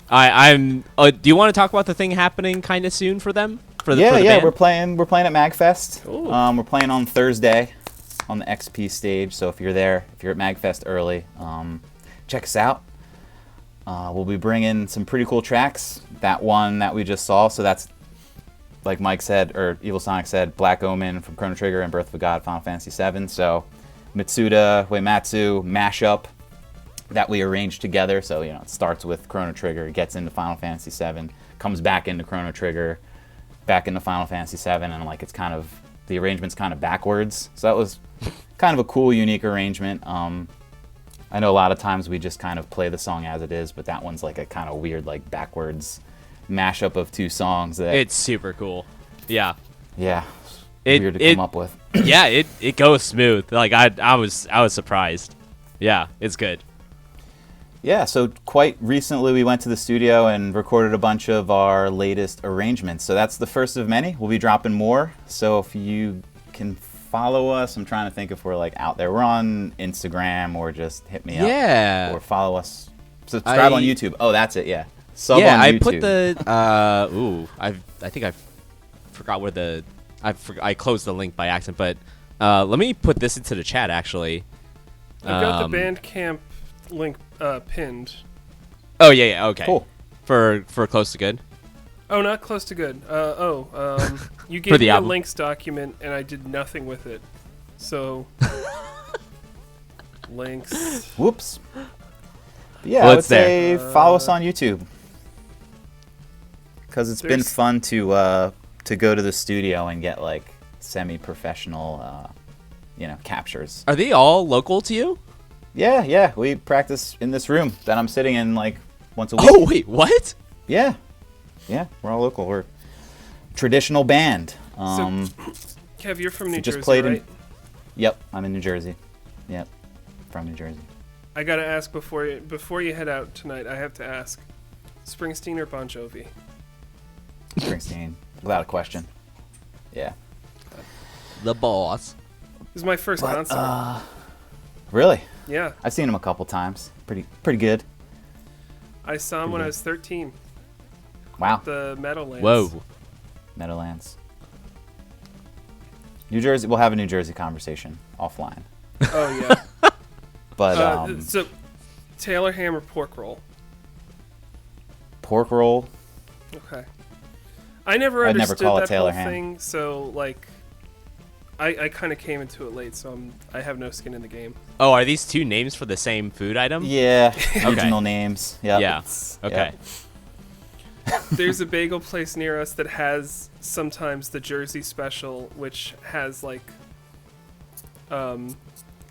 I'm. Do you want to talk about the thing happening kind of soon for them? For the band? We're playing at MagFest. Ooh. We're playing on Thursday on the XP stage. So if you're there, if you're at MagFest early, check us out. We'll be bringing some pretty cool tracks. That one that we just saw. So that's, like Mike said, or Evil Sonic said, Black Omen from Chrono Trigger and Birth of a God, Final Fantasy VII. So Mitsuda Uematsu mashup that we arranged together. So, you know, it starts with Chrono Trigger, gets into Final Fantasy VII, comes back into Chrono Trigger, back into Final Fantasy VII, and like it's kind of, the arrangement's kind of backwards. So that was kind of a cool, unique arrangement. I know a lot of times we just kind of play the song as it is, but that one's like a kind of weird, like backwards mashup of two songs that It's super cool. Yeah. yeah, It- weird to it- come up with. Yeah, it goes smooth. Like I was surprised. Yeah, it's good. Yeah, so quite recently we went to the studio and recorded a bunch of our latest arrangements. So that's the first of many. We'll be dropping more. So if you can follow us, I'm trying to think if we're like out there. We're on Instagram, or just hit me up. Yeah. Or follow us. Subscribe on YouTube. Oh, that's it, yeah. Sub Yeah, on I YouTube. put the I think I forgot where the I closed the link by accident, but let me put this into the chat actually. I've got the Bandcamp link pinned. Oh yeah, okay. Cool. For Close to Good. Oh, not close to good. You gave the me album. a links document and I did nothing with it. So links. Whoops. But yeah, Well, I would it's there. say follow us on YouTube. Because it's been There's- fun to go to the studio and get like semi-professional, captures. Are they all local to you? Yeah, we practice in this room that I'm sitting in like once a week. Oh wait, what? Yeah, we're all local. We're a traditional band. Kev, you're from New just Jersey, played in- right? Yep, I'm in New Jersey. Yep, from New Jersey. I gotta ask before you head out tonight. I have to ask: Springsteen or Bon Jovi? Springsteen, without a question. Yeah. The boss. This is my first concert. Really? Yeah, I've seen him a couple times. Pretty good. I saw him when I was 13. Wow. The Meadowlands. Whoa. Meadowlands. New Jersey. We'll have a New Jersey conversation offline. Oh yeah. But So, Taylor ham or pork roll? pork roll. Okay. I never I'd never understood call it that Taylor whole ham. thing, so like, I kind of came into it late, so I have no skin in the game. Oh, are these two names for the same food item? Yeah. Original names. Yep. Yeah. Okay. Yep. There's a bagel place near us that has sometimes the Jersey special, which has like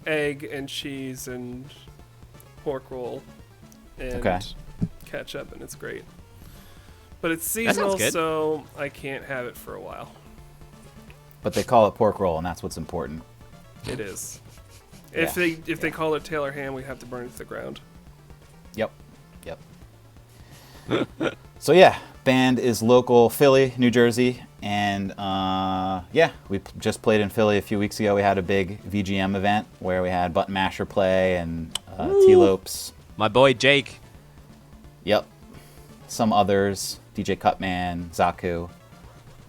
egg and cheese and pork roll and Okay. ketchup, and it's great. But it's sounds seasonal, good. so I can't have it for a while. But they call it pork roll, and that's what's important. It is. Yeah. If they call it Taylor ham, we have to burn it to the ground. Yep. So yeah, band is local, Philly, New Jersey, and we just played in Philly a few weeks ago. We had a big VGM event where we had Button Masher play and T-Lopes. My boy Jake. Yep. Some others, DJ Cutman, Zaku.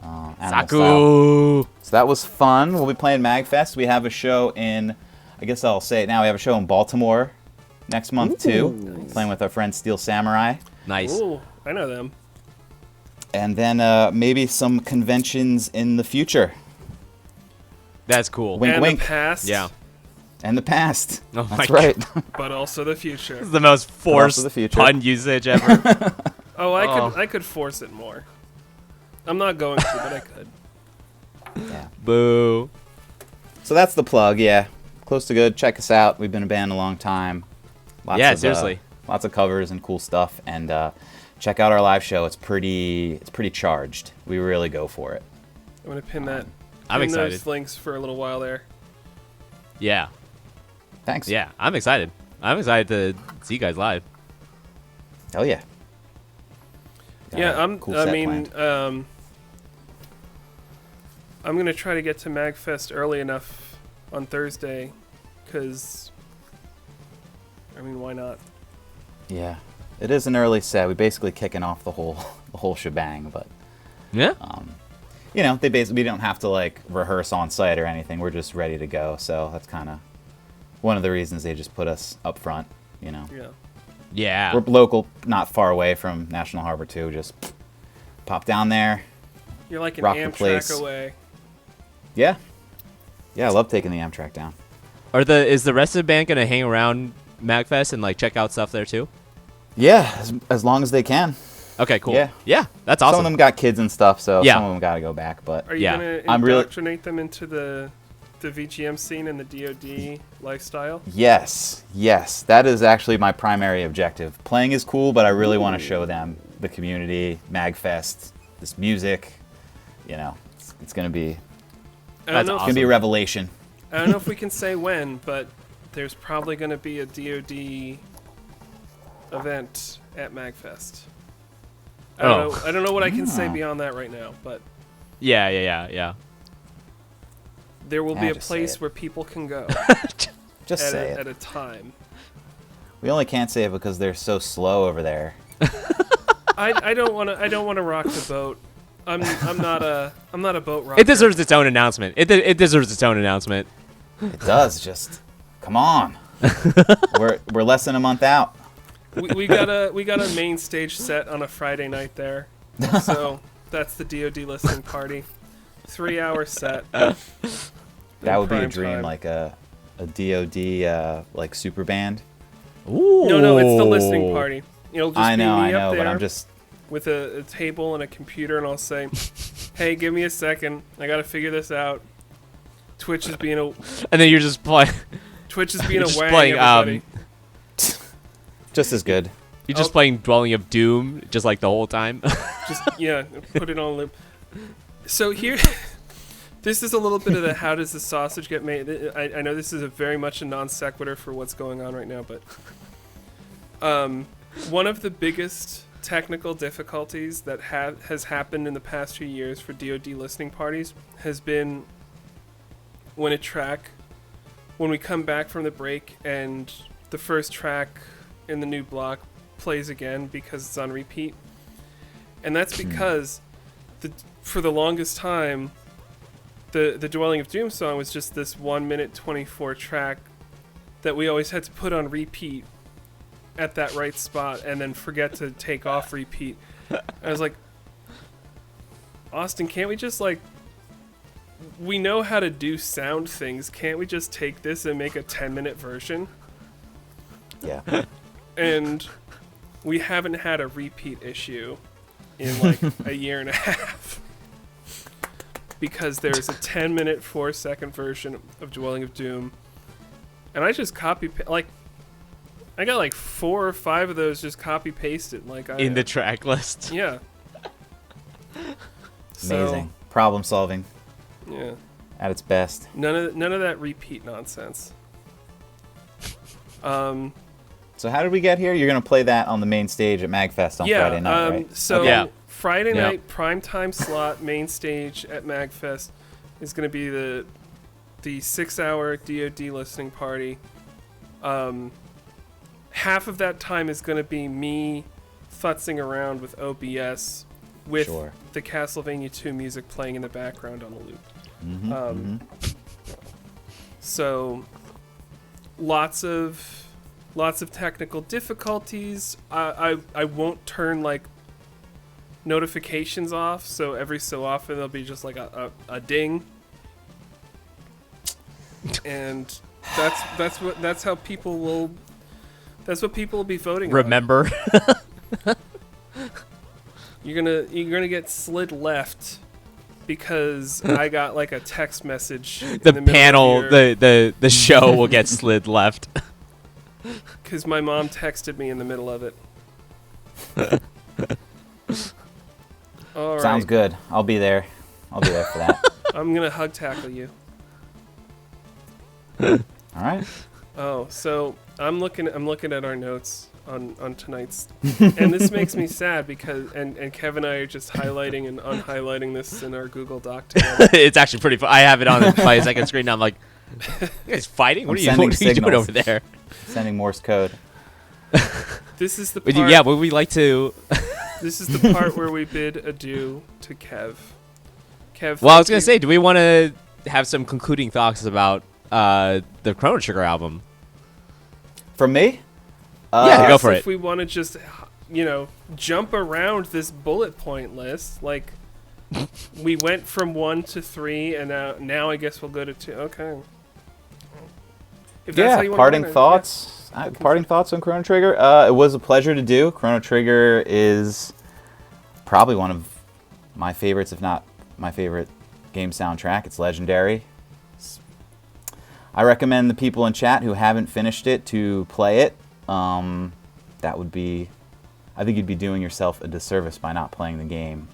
Animal Style. Zaku. So that was fun. We'll be playing MagFest. We have a show in, I guess I'll say it now, we have a show in Baltimore next month too. Nice. Playing with our friend Steel Samurai. Nice. Ooh, I know them. And then maybe some conventions in the future. That's cool. Wink, and wink. the past. Yeah. And the past. Oh my That's right. But also the future. This is the most also forced the future. pun usage ever. Oh, Oh. I could force it more. I'm not going to, but I could. Yeah. Boo. So that's the plug, yeah. Close to good. Check us out. We've been a band a long time. Yeah, seriously. Lots of covers and cool stuff. And check out our live show. It's pretty charged. We really go for it. I'm gonna pin that. I'm pin excited. Those links for a little while there. Yeah. Thanks. Yeah, I'm excited. I'm excited to see you guys live. Hell yeah. Got Yeah, a cool set planned. I'm gonna try to get to MagFest early enough on Thursday, because I mean, why not? Yeah, it is an early set. We basically kicking off the whole shebang, but Yeah. you know, we don't have to like rehearse on site or anything. We're just ready to go. So that's kind of one of the reasons they just put us up front. You know, Yeah. Yeah. we're local, not far away from National Harbor too. Just pop down there. You're like an Rock the place. Amtrak away. Yeah, I love taking the Amtrak down. Is the rest of the band gonna hang around MagFest and like check out stuff there too? Yeah, as long as they can. Okay, cool. Yeah. Yeah, that's awesome. Some of them got kids and stuff, so Yeah. some of them got to go back. But Are you Yeah. gonna I'm really- indoctrinate them into the VGM scene and the DoD lifestyle? yes, that is actually my primary objective. Playing is cool, but I really want to show them the community, MagFest, this music. You know, it's gonna be I don't know. it's gonna be a revelation. I don't know if we can say when, but there's probably going to be a DoD event at MagFest. I don't know what I can say beyond that right now, but Yeah. there will be Yeah, a just say place it. where people can go Just say it. at a time. We only can't say it because they're so slow over there. I don't want to rock the boat. I'm not a boat rocker. It deserves its own announcement. It deserves its own announcement. It does. Just come on. we're less than a month out. We got a main stage set on a Friday night there, so that's the DoD listening party. 3-hour set. That would be a prime dream, time. like a DoD like super band. Ooh. No, it's the listening party. It'll just I know, be me up there but I'm just with a table and a computer, and I'll say, "Hey, give me a second. I gotta figure this out." Twitch is being a And then you're just playing. Twitch is being You're a just wang. playing, Everybody. just as good. You're just playing Dwelling of Doom, just like the whole time. Just put it on loop. So here, this is a little bit of the how does the sausage get made. I know this is a very much a non sequitur for what's going on right now, but one of the biggest technical difficulties that has happened in the past few years for DoD listening parties has been when we come back from the break and the first track in the new block plays again because it's on repeat. And that's because for the longest time, the Dwelling of Doom song was just this 1-minute 24 track that we always had to put on repeat at that right spot and then forget to take off repeat. I was like, Austin, can't we just we know how to do sound things. Can't we just take this and make a 10-minute version? Yeah. And we haven't had a repeat issue in like a year and a half. Because there's a 10-minute, 4-second version of Dwelling of Doom. And I just I got like 4 or 5 of those just copy-pasted. In the track list. Yeah. Amazing. Problem solving Yeah. at its best. None of that repeat nonsense. So how did we get here? You're gonna play that on the main stage at MagFest on Friday night, right? So Yeah. Friday Yeah. night primetime slot main stage at MagFest is going to be the 6-hour DoD listening party. Half of that time is going to be me futzing around with OBS with Sure. the Castlevania 2 music playing in the background on the loop. So lots of technical difficulties. I won't turn notifications off, so every so often there'll be just a ding, and that's how people will be voting on. Remember? You're gonna get slid left because I got a text message in The middle panel, of your- the show will get slid left. because my mom texted me in the middle of it. All right. Sounds good. I'll be there. I'll be there for that. I'm gonna hug tackle you. All right. Oh, so I'm looking at our notes on tonight's, and this makes me sad because and Kev and I are just highlighting and unhighlighting this in our Google Doc together. It's actually pretty fun. I have it on my second screen now. I'm like, you guys fighting? What are you doing signals. over there? Sending Morse code. This is the Would part. you- yeah, would we like to? This is the part where we bid adieu to Kev. Kev. Well, I was thank gonna you. say, do we want to have some concluding thoughts about the Chrono Trigger album? From me? Yeah, go for If it. we want to just, jump around this bullet point list, like we went from 1 to 3, and now I guess we'll go to 2. Okay. If that's how you wanna parting run it, thoughts. Parting thoughts on Chrono Trigger. It was a pleasure to do. Chrono Trigger is probably one of my favorites, if not my favorite game soundtrack. It's legendary. I recommend the people in chat who haven't finished it to play it. That would be, I think you'd be doing yourself a disservice by not playing the game.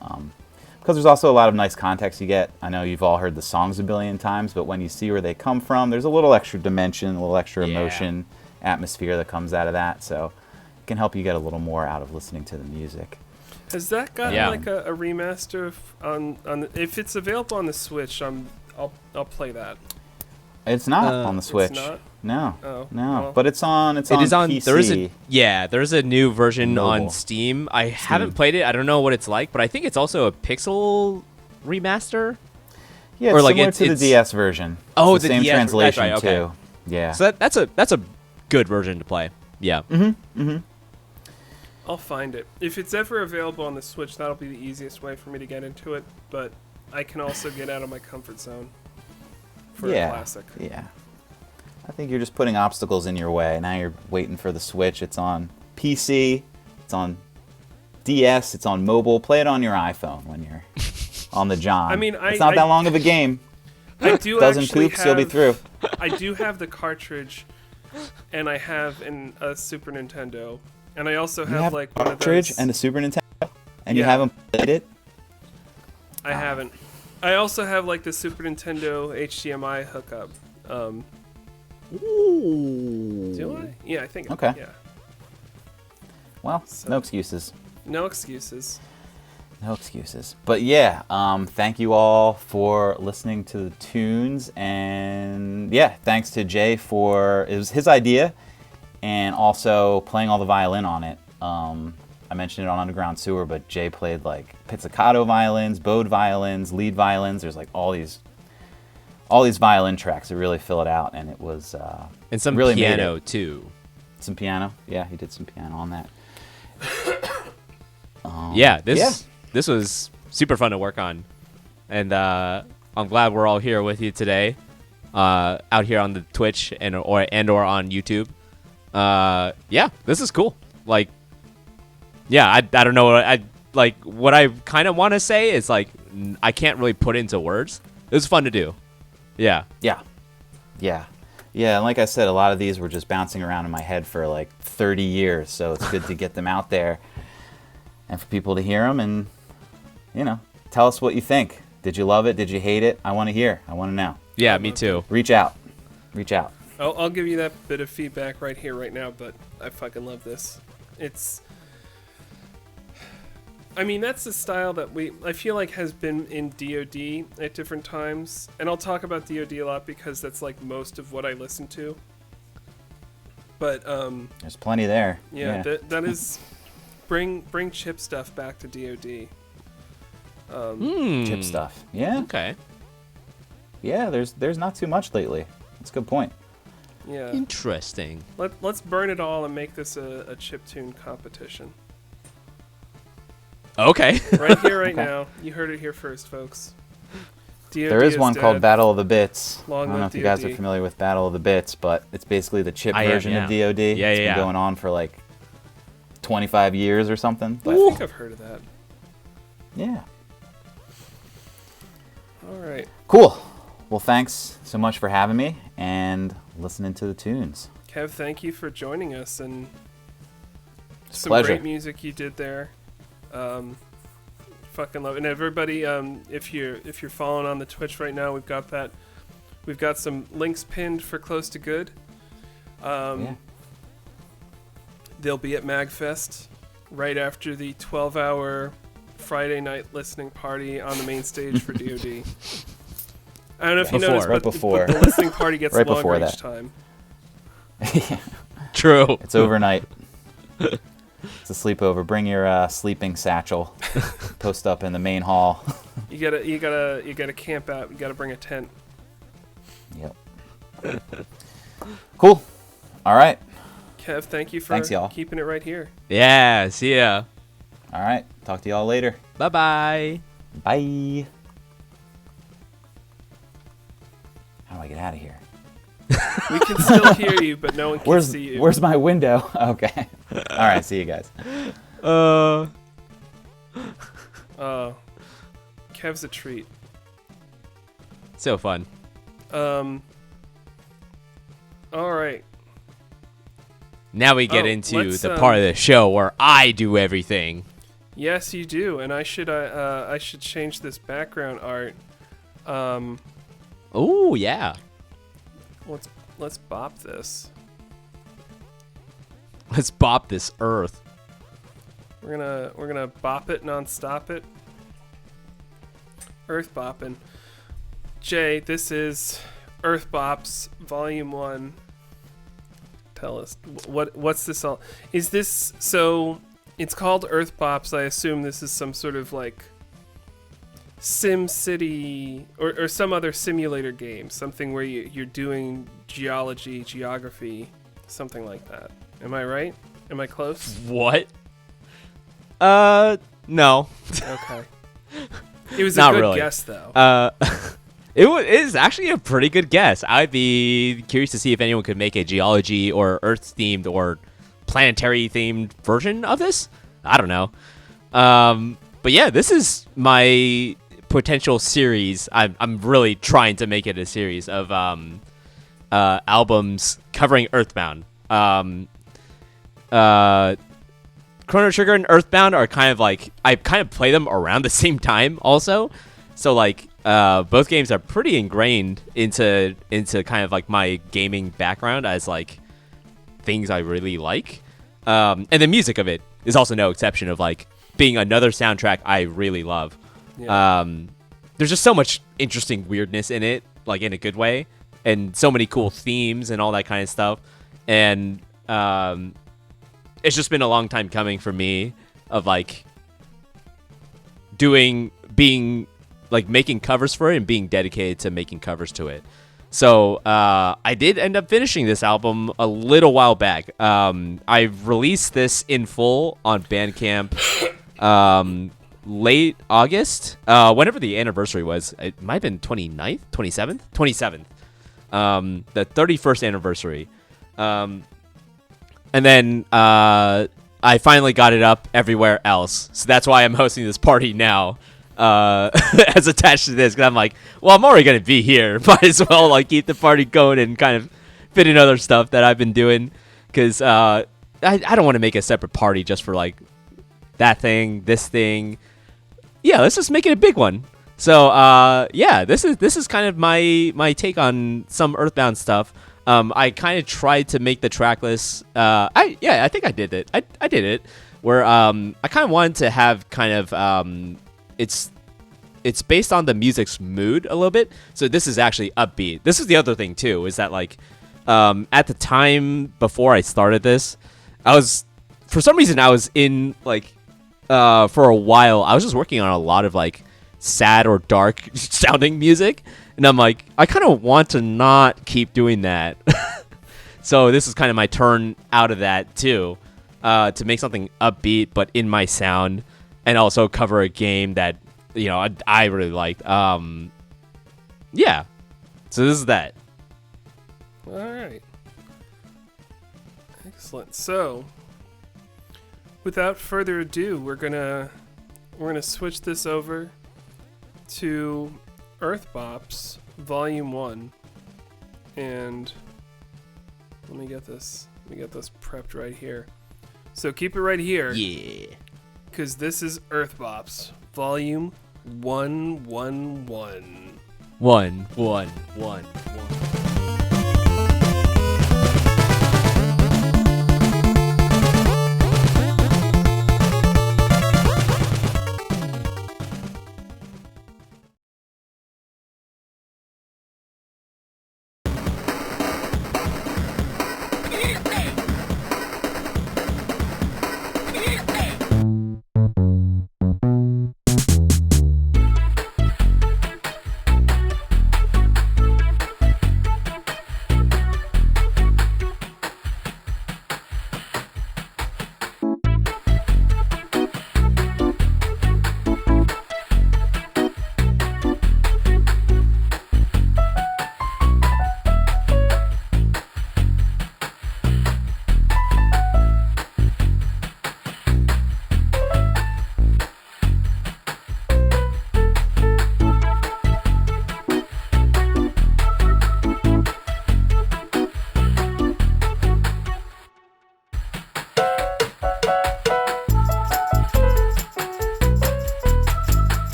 Because there's also a lot of nice context you get. I know you've all heard the songs a billion times, but when you see where they come from, there's a little extra dimension, a little extra Yeah. emotion, atmosphere that comes out of that. So it can help you get a little more out of listening to the music. Has that gotten Yeah. like a remaster on if it's available on the Switch? I'll play that. It's not on the Switch. not? No, Oh, no. well. But it's on. It's It on is on. PC. There's a new version on Mobile. Steam. I haven't played it. I don't know what it's like, but I think it's also a pixel remaster. Yeah, or it's like similar it's- to the it's- DS version. Oh, It's the the same DS that's translation right, okay. too. Yeah. So that's a good version to play. Yeah. I'll find it. If it's ever available on the Switch, that'll be the easiest way for me to get into it. But I can also get out of my comfort zone for a classic. Yeah. I think you're just putting obstacles in your way. Now you're waiting for the Switch. It's on PC. It's on DS. It's on mobile. Play it on your iPhone when you're on the John. I mean, it's not that long of a game. I do Dozen actually poops, you'll be through. I do have the cartridge, and I have a Super Nintendo, and I also You have have like a one of cartridge those. and a Super Nintendo, and you Yeah. haven't played it. I haven't. I also have like the Super Nintendo HDMI hookup. Do I? Yeah, I think. Okay. Yeah. Well, So- no excuses. No excuses. No excuses. But yeah, thank you all for listening to the tunes. And yeah, thanks to Jay for, it was his idea, and also playing all the violin on it. I mentioned it on Underground Sewer, but Jay played like pizzicato violins, bowed violins, lead violins. There's like all these violin tracks that really fill it out, and it was And some really made piano it. too. Some piano. Yeah, he did some piano on that. This was super fun to work on, and I'm glad we're all here with you today, out here on the Twitch and or on YouTube. This is cool. Like, I don't know what I kind of want to say is like I can't really put into words. It was fun to do. Yeah. And like I said, a lot of these were just bouncing around in my head for like 30 years, so it's good to get them out there and for people to hear them and, tell us what you think. Did you love it? Did you hate it? I want to hear. I want to know. Yeah, me too. Reach out. I'll give you that bit of feedback right here, right now, but I fucking love this. That's the style that I feel like has been in DoD at different times. And I'll talk about DoD a lot because that's like most of what I listen to. But, There's plenty there. yeah. That is, bring chip stuff back to DoD. Chip stuff. Yeah. Okay. Yeah, there's not too much lately. That's a good point. Yeah. Interesting. Let's burn it all and make this a chiptune competition. Okay. Right here, right Okay. now. You heard it here first, folks. DoD There is one called dead. Battle of the Bits. Long I don't know live if you guys are DoD. familiar with Battle of the Bits, but it's basically the chip I am, version of yeah. DoD. Yeah, It's yeah. been going on for like 25 years or something. I But think I've heard of that. yeah. All right. Cool. Well, thanks so much for having me and listening to the tunes. Kev, thank you for joining us and some pleasure. great music you did there. Fucking love it. And everybody, if you're following on the Twitch right now, we've got some links pinned for Close to Good. Yeah. They'll be at MagFest right after the 12-hour Friday night listening party on the main stage for DoD. I don't know if you noticed, Right but before. the listening party gets Right longer before each that. time. True. It's overnight. It's a sleepover. Bring your sleeping satchel. Post up in the main hall. You gotta camp out. You gotta bring a tent. Yep. Cool. All right. Kev, thank you for Thanks, y'all. keeping it right here. Yeah. See ya. All right. Talk to y'all later. Bye bye. Bye. How do I get out of here? We can still hear you, but no one can see you. Where's my window? Okay. All right. See you guys. Kev's a treat. So fun. All right. Now we get Oh, into let's, the part of the show where I do everything. Yes, you do, and I should change this background art. Oh yeah. Let's bop this. Let's bop this earth. We're gonna bop it non-stop it. Earth bopping. Jay, this is Earth Bops Volume 1. Tell us what's this all? Is this so? It's called Earth Bops. I assume this is some sort of like Sim City or some other simulator game, something where you're doing geography, something like that. Am I right? Am I close? What? No. Okay. It was a Not good really. guess, though. It is actually a pretty good guess. I'd be curious to see if anyone could make a geology or Earth themed or planetary themed version of this. I don't know. But yeah, this is my potential series. I'm really trying to make it a series of albums covering Earthbound. Chrono Trigger and Earthbound are kind of like, I kind of play them around the same time also. So like both games are pretty ingrained into kind of like my gaming background as like things I really like. And the music of it is also no exception of like being another soundtrack I really love. Yeah. There's just so much interesting weirdness in it, like in a good way, and so many cool themes and all that kind of stuff. And it's just been a long time coming for me of like making covers for it and being dedicated to making covers to it. So I did end up finishing this album a little while back. I released this in full on Bandcamp late August, whenever the anniversary was. It might have been 29th, 27th? 27th. The 31st anniversary. And then I finally got it up everywhere else. So that's why I'm hosting this party now as attached to this. Because I'm like, well, I'm already going to be here. Might as well like keep the party going and kind of fit in other stuff that I've been doing. Because I don't want to make a separate party just for like that thing, this thing. Yeah, let's just make it a big one. So yeah, this is kind of my take on some Earthbound stuff. I kind of tried to make the track list. I think I did it. I did it where I kind of wanted to have kind of it's based on the music's mood a little bit. So this is actually upbeat. This is the other thing too, is that like at the time before I started this, for some reason I was in like for a while I was just working on a lot of like sad or dark sounding music. And I'm like, I kind of want to not keep doing that. So this is kind of my turn out of that too, to make something upbeat but in my sound, and also cover a game that I really liked. Yeah. So this is that. All right. Excellent. So, without further ado, we're gonna switch this over to Earth Bops Volume 1, and let me get this prepped right here. So keep it right here. Yeah. Because this is Earth Bops Volume 111. 111.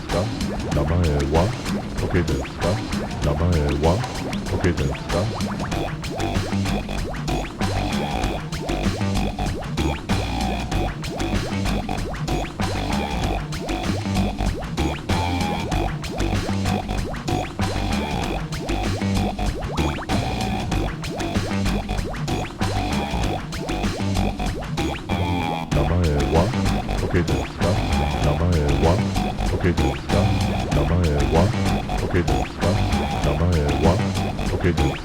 か名前はオケですか名前はオケですか名前はオケですか名前はオケですか名前はオケですか名前はオケです。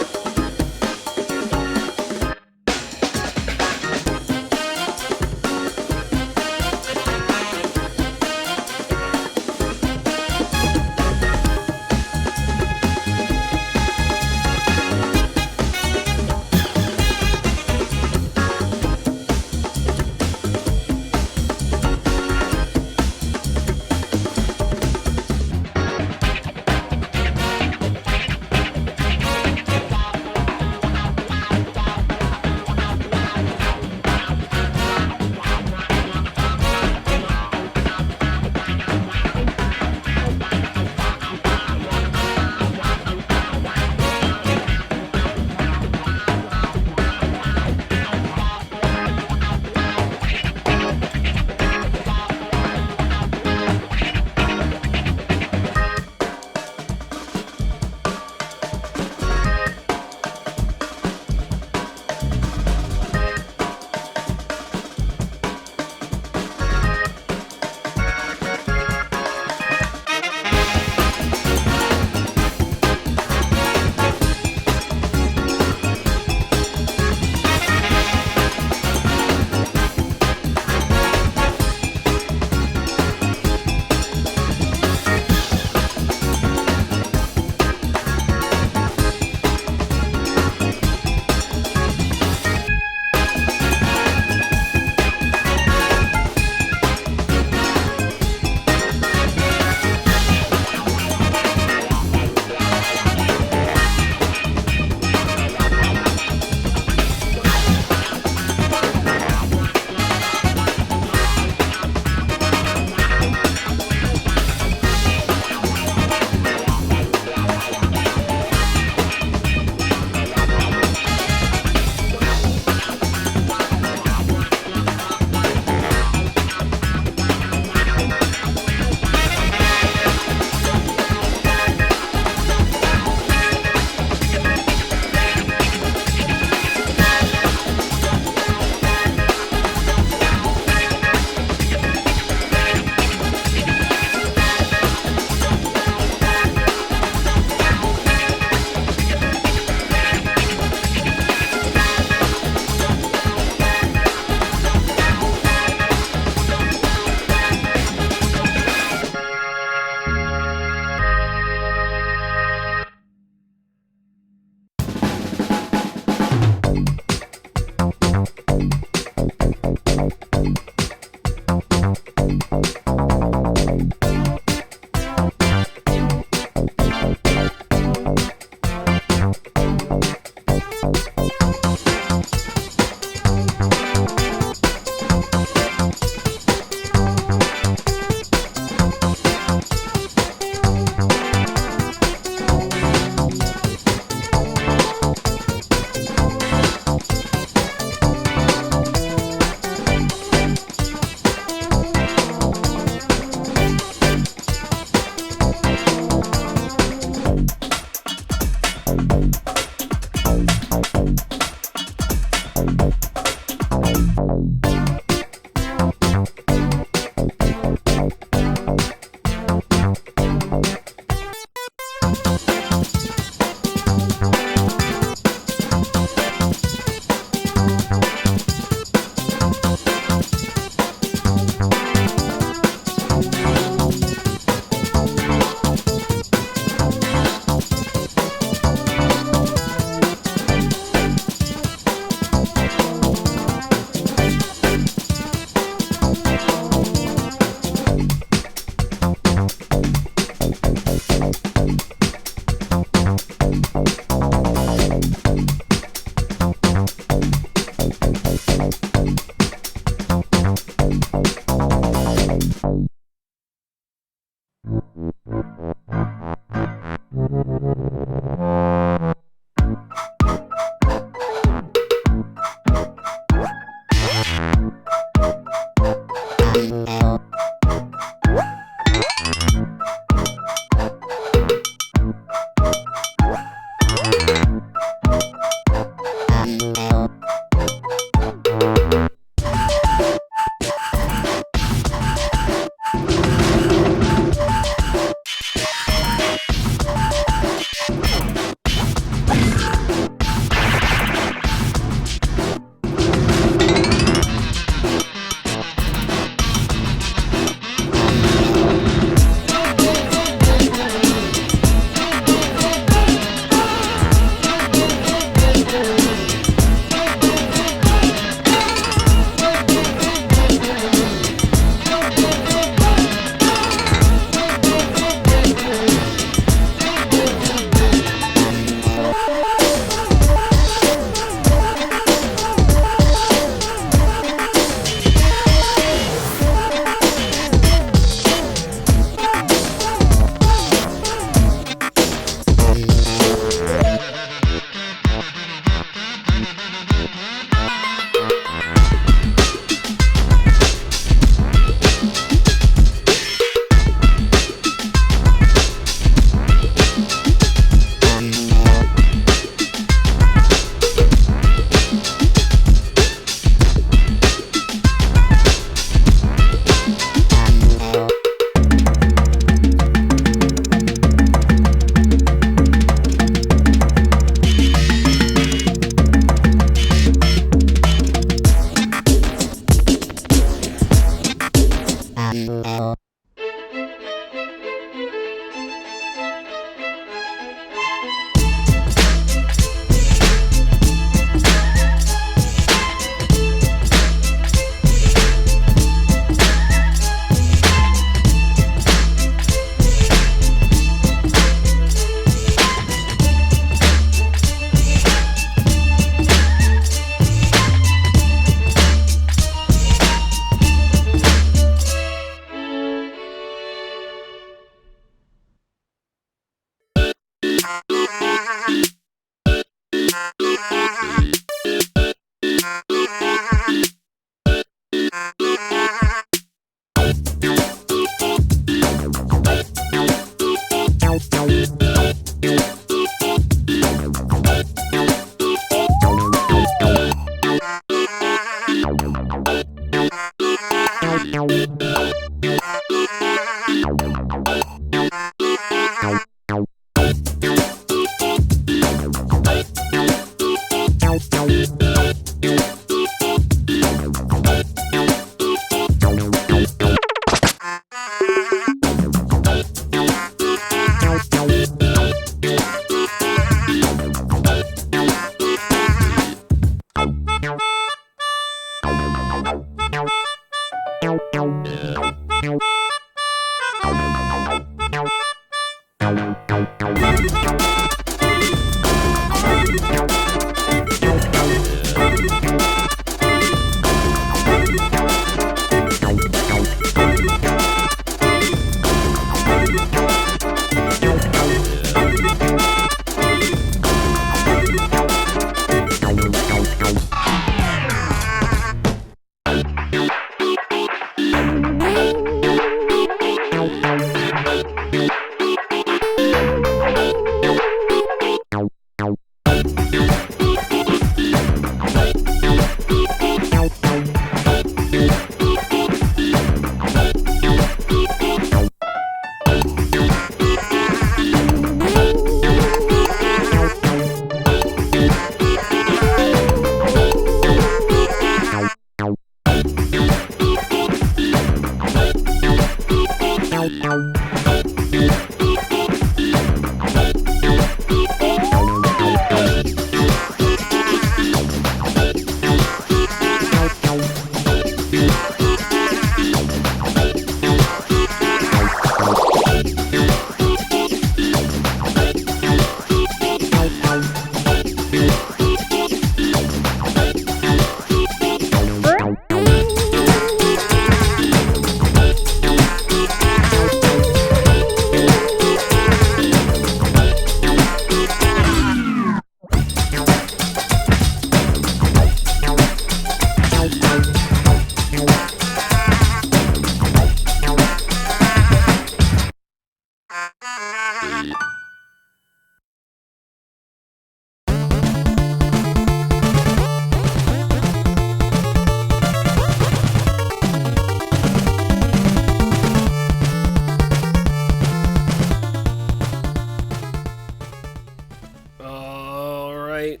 All right.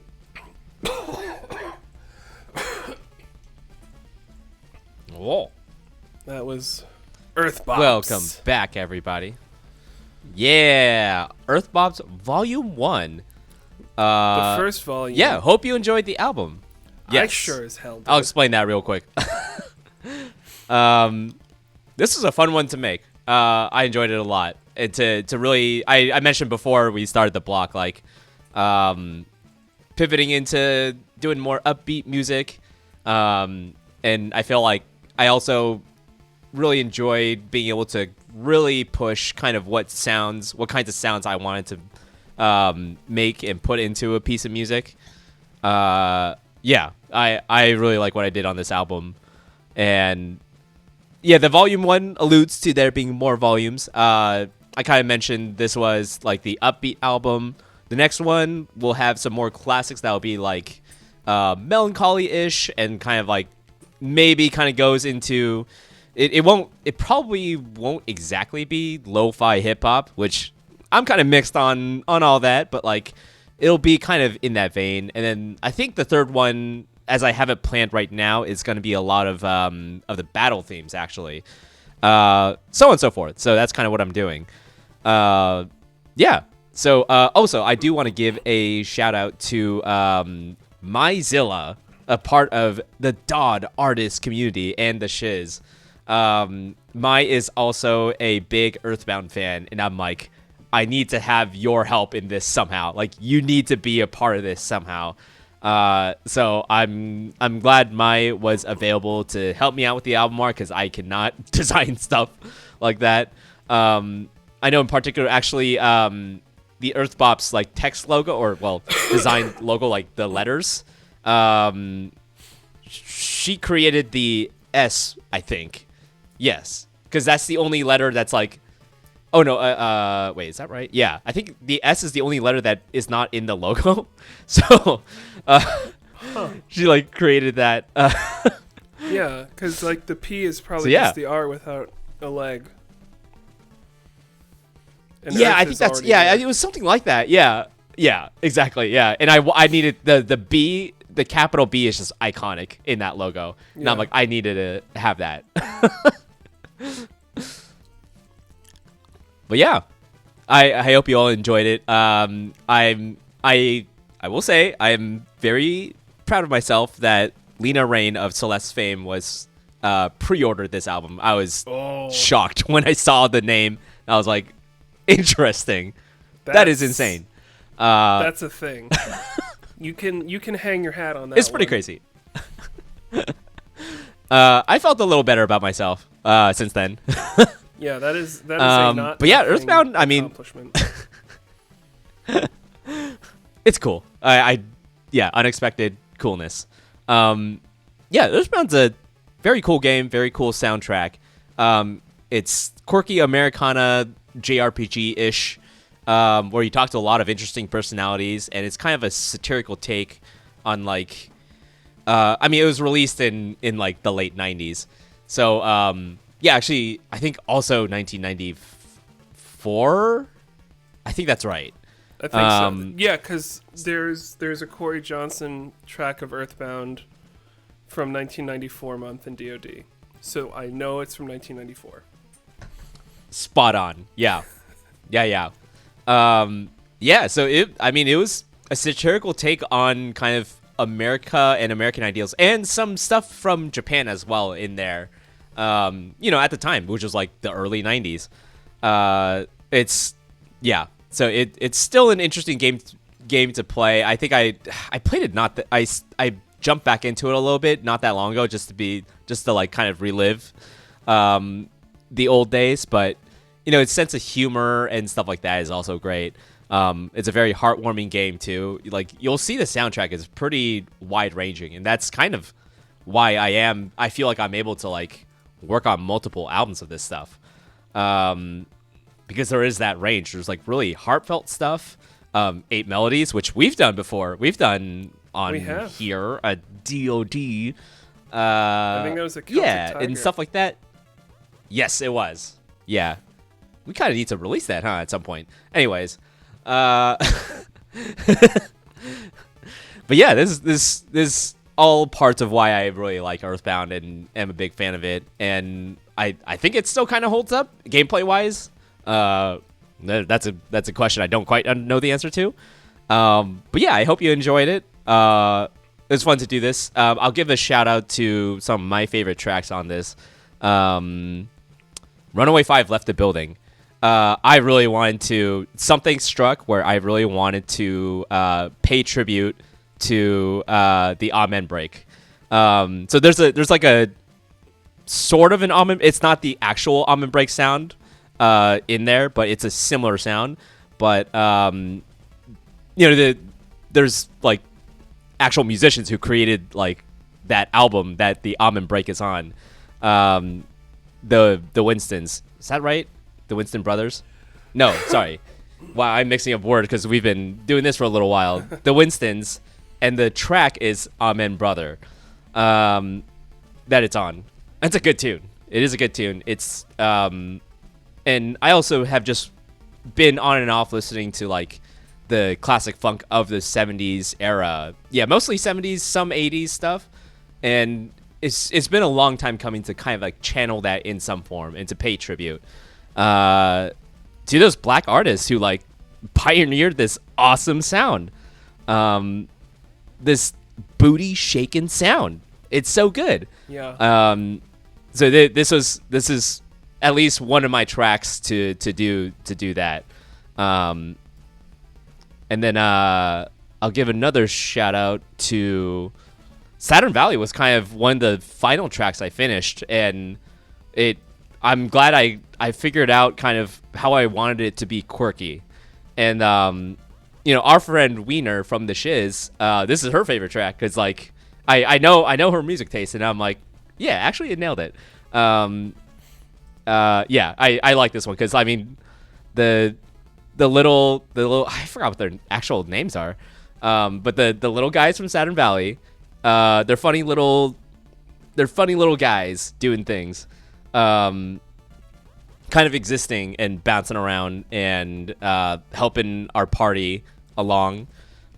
Whoa. That was Earthbox. Welcome back, everybody. Yeah, Earthbox Volume 1. The first volume. Yeah, hope you enjoyed the album. Yes. I sure as hell did. I'll explain that real quick. This is a fun one to make. I enjoyed it a lot. And to really, I mentioned before we started the block, like, pivoting into doing more upbeat music. And I feel like I also really enjoyed being able to really push kind of what kinds of sounds I wanted to make and put into a piece of music. Yeah, I really like what I did on this album. And yeah, the volume 1 alludes to there being more volumes. I kind of mentioned this was like the upbeat album. The next one will have some more classics that will be like melancholy-ish and kind of like maybe kind of goes into it probably won't exactly be lo-fi hip-hop, which I'm kind of mixed on all that, but like it'll be kind of in that vein. And then I think the third one, as I have it planned right now, is going to be a lot of the battle themes, actually. so on and so forth. So that's kind of what I'm doing. Yeah. So also, I do want to give a shout out to MyZilla, a part of the Dodd artist community and the Shiz. My is also a big Earthbound fan, and I'm like, I need to have your help in this somehow. Like, you need to be a part of this somehow. So I'm glad Mai was available to help me out with the album art, because I cannot design stuff like that. I know in particular, actually, the Earthbop's like text logo, or design logo, like the letters. She created the S, I think. Yes, because that's the only letter that's like. Oh no, wait, is that right? Yeah, I think the S is the only letter that is not in the logo. So, she like created that. Yeah, because like the P is probably just the R without a leg. And yeah, Earth I think that's it was something like that. Yeah, exactly. Yeah, and I needed the B, the capital B is just iconic in that logo. Yeah. And I'm like, I needed to have that. But yeah, I hope you all enjoyed it. I will say I'm very proud of myself that Lena Raine of Celeste fame was pre-ordered this album. I was shocked when I saw the name. I was like, interesting. That is insane. That's a thing. You can hang your hat on that. It's pretty crazy. I felt a little better about myself since then. Yeah, that is a not. But yeah, Earthbound. I mean, it's cool. Unexpected coolness. Yeah, Earthbound's a very cool game, very cool soundtrack. It's quirky Americana JRPG-ish, where you talk to a lot of interesting personalities, and it's kind of a satirical take on like. I mean, it was released in like the late 90s, so. Yeah, actually, I think also 1994. I think that's right. I think so. Yeah, because there's a Corey Johnson track of Earthbound from 1994 month in DoD, so I know it's from 1994. Spot on. Yeah. Yeah. So it was a satirical take on kind of America and American ideals, and some stuff from Japan as well in there. At the time, which was like the early 90s. So it's still an interesting game to play. I think I played it I jumped back into it a little bit not that long ago just to like kind of relive the old days, but its sense of humor and stuff like that is also great. It's a very heartwarming game too. Like, you'll see the soundtrack is pretty wide ranging, and that's kind of why I feel like I'm able to like work on multiple albums of this stuff, because there is that range. There's like really heartfelt stuff, 8 melodies, which we've done before. We've done on here a DOD. I think that was a Celtic Tiger. And stuff like that. Yes, it was. Yeah, we kind of need to release that, at some point. Anyways, but yeah, this. All parts of why I really like Earthbound and am a big fan of it, and I think it still kind of holds up gameplay wise. That's a question I don't quite know the answer to. But yeah, I hope you enjoyed it. It was fun to do this. I'll give a shout out to some of my favorite tracks on this. Runaway 5 Left the Building. I really wanted to. Something struck where I really wanted to pay tribute to the Amen break. So there's like a sort of an Amen. It's not the actual Amen break sound in there, but it's a similar sound. But there's like actual musicians who created like that album that the Amen break is on. The Winstons, is that right? The Winston brothers? No, sorry. Wow, I'm mixing up words because we've been doing this for a little while. The Winstons. And the track is Amen Brother, that it's on. That's a good tune. It is a good tune. It's and I also have just been on and off listening to like the classic funk of the 70s era. Yeah, mostly 70s, some 80s stuff. And it's been a long time coming to kind of like channel that in some form and to pay tribute to those black artists who like pioneered this awesome sound, this booty shaking sound. It's so good. Yeah. So this is at least one of my tracks to do that. And then I'll give another shout out to Saturn Valley. Was kind of one of the final tracks I finished, and I'm glad I figured out kind of how I wanted it to be quirky. And our friend Wiener from the Shiz, this is her favorite track because like I know her music taste, and I'm like, yeah, actually it nailed it. I like this one because I mean the little I forgot what their actual names are, but the little guys from Saturn Valley, they're funny little guys doing things, kind of existing and bouncing around and helping our party along.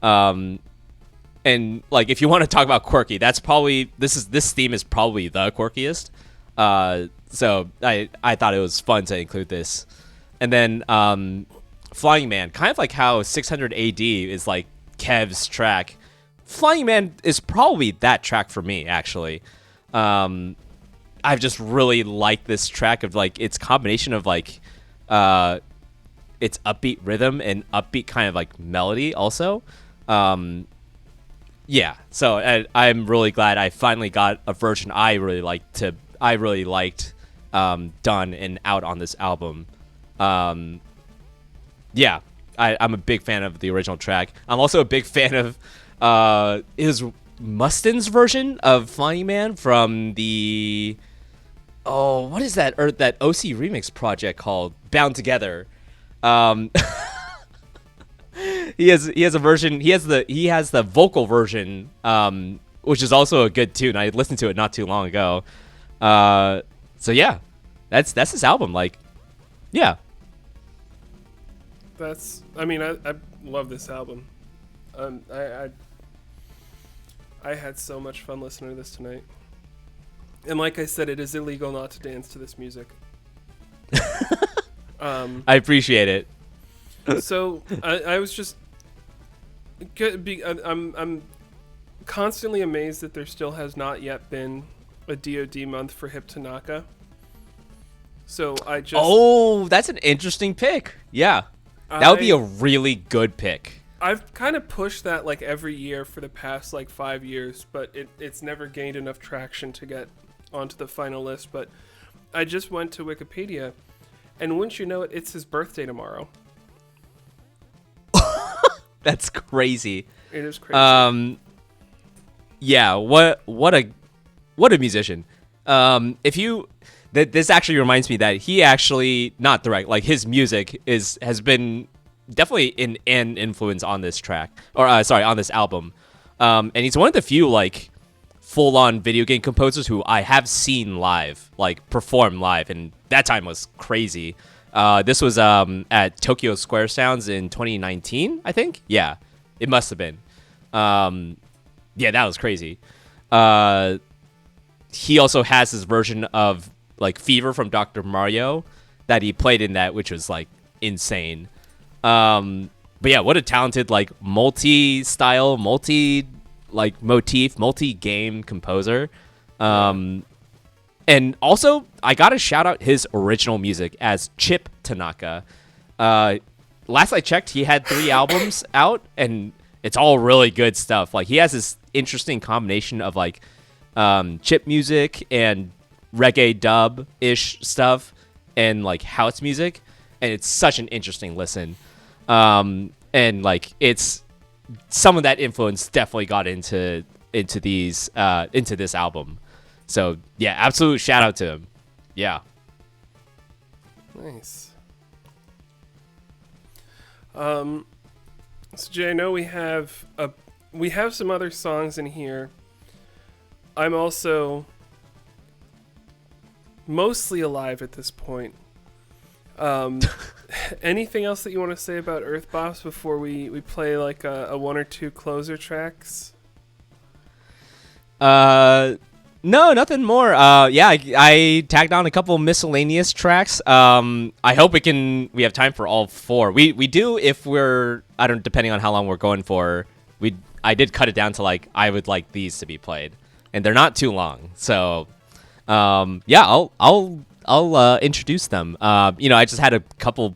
And like if you want to talk about quirky, that's probably this theme is probably the quirkiest. So I thought it was fun to include this. And then Flying Man, kind of like how 600 AD is like Kev's track. Flying Man is probably that track for me, actually. I've just really liked this track of like its combination of like its upbeat rhythm and upbeat kind of like melody also. So I'm really glad I finally got a version I really liked done and out on this album. I'm a big fan of the original track. I'm also a big fan of is Mustin's version of Flying Man from the what is that that OC remix project called Bound Together. He has a version. He has the vocal version, which is also a good tune. I listened to it not too long ago. So yeah, that's this album. Like, yeah. I love this album. I had so much fun listening to this tonight. And like I said, it is illegal not to dance to this music. I appreciate it. So I was just, I'm constantly amazed that there still has not yet been a DoD month for Hip Tanaka. So I just that's an interesting pick. Yeah, that would be a really good pick. I've kind of pushed that like every year for the past like 5 years, but it's never gained enough traction to get onto the final list. But I just went to Wikipedia, and wouldn't you know it, it's his birthday tomorrow. That's crazy. It is crazy. Yeah. What a musician. This actually reminds me that he actually not direct, like his music has been definitely an influence on this track on this album. And he's one of the few like full-on video game composers who I have seen live, like perform live, and that time was crazy. This was at Tokyo Square Sounds in 2019, I think. Yeah, it must have been. Yeah, that was crazy. He also has his version of like Fever from Dr. Mario that he played in that, which was like insane. But yeah, what a talented like multi-style, multi-game composer. And also, I gotta shout out his original music as Chip Tanaka. Last I checked, he had 3 albums out, and it's all really good stuff. Like, he has this interesting combination of, like, chip music and reggae dub-ish stuff and, like, house music, and it's such an interesting listen. And, like, it's... Some of that influence definitely got into this album. So, yeah, absolute shout out to him. Yeah. Nice. So Jay, I know we have some other songs in here. I'm also mostly alive at this point. Anything else that you want to say about Earth Boss before we play like a 1 or 2 closer tracks? No, No, nothing more. Yeah, I tagged on a couple miscellaneous tracks. I hope we have time for all 4. We do if we're, I don't, depending on how long we're going for. I did cut it down to like I would like these to be played, and they're not too long. So, yeah, I'll introduce them. I just had a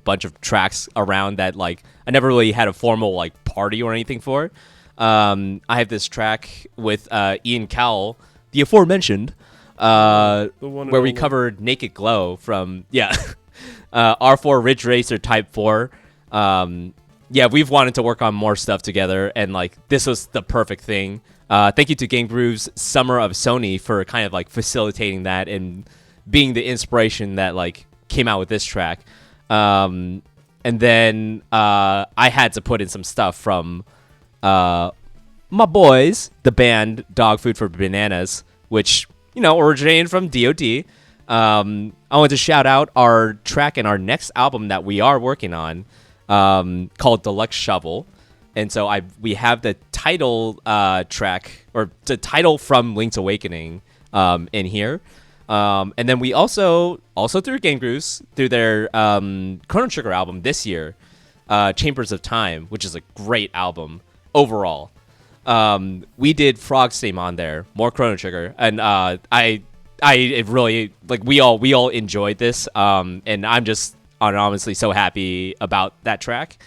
bunch of tracks around that like I never really had a formal like party or anything for. I have this track with Ian Cowell, the aforementioned, where we covered Naked Glow from R4 Ridge Racer Type 4. We've wanted to work on more stuff together, and like this was the perfect thing. Thank you to Game Groove's Summer of Sony for kind of like facilitating that and being the inspiration that like came out with this track. And then I had to put in some stuff from my boys, the band Dog Food for Bananas, which originated from DoD. I want to shout out our track in our next album that we are working on, called Deluxe Shovel. And so we have the title track, or the title from Link's Awakening, in here. And then we also through Game Grooves, through their Chrono Trigger album this year, Chambers of Time, which is a great album overall. We did Frog's theme on there, more Chrono Trigger, and I really like, we all enjoyed this, and I'm just honestly so happy about that track.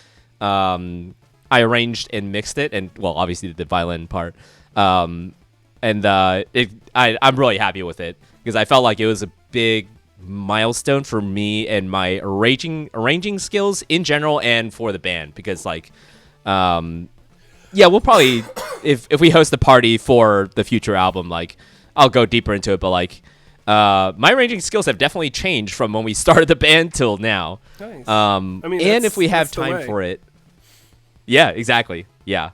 I arranged and mixed it, and well, obviously the violin part, and I'm really happy with it because I felt like it was a big milestone for me and my arranging skills in general and for the band, because like we'll probably if we host the party for the future album, like I'll go deeper into it, but like my arranging skills have definitely changed from when we started the band till now. Nice. And if we have time for it. Yeah, exactly. Yeah.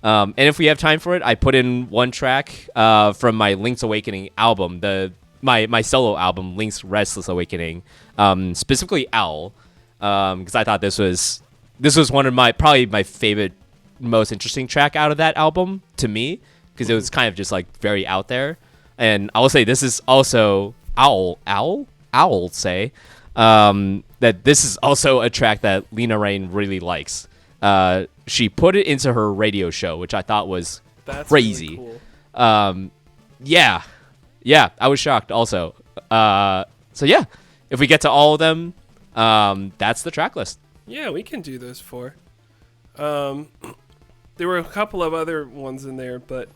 And if we have time for it, I put in one track from my Link's Awakening album, my solo album, Link's Restless Awakening, specifically Owl, because I thought this was one of probably my favorite, most interesting track out of that album to me, because it was kind of just like very out there. And I will say this is also Owl say that this is also a track that Lena Raine really likes. She put it into her radio show, which I thought was crazy. Really cool. Yeah, I was shocked also. So yeah, if we get to all of them, that's the track list. Yeah, we can do those 4. There were a couple of other ones in there, but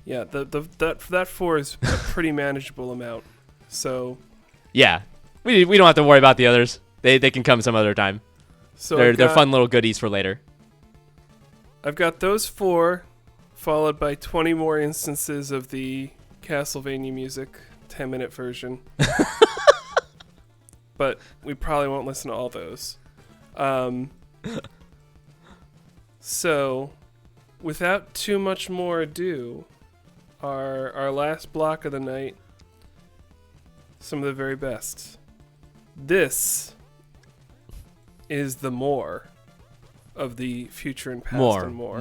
yeah, that 4 is a pretty manageable amount. So yeah, we don't have to worry about the others. They can come some other time. So they're fun little goodies for later. I've got those 4, followed by 20 more instances of the Castlevania music 10-minute version. But we probably won't listen to all those. So, without too much more ado, our last block of the night, some of the very best. This is the more of the future and past and more.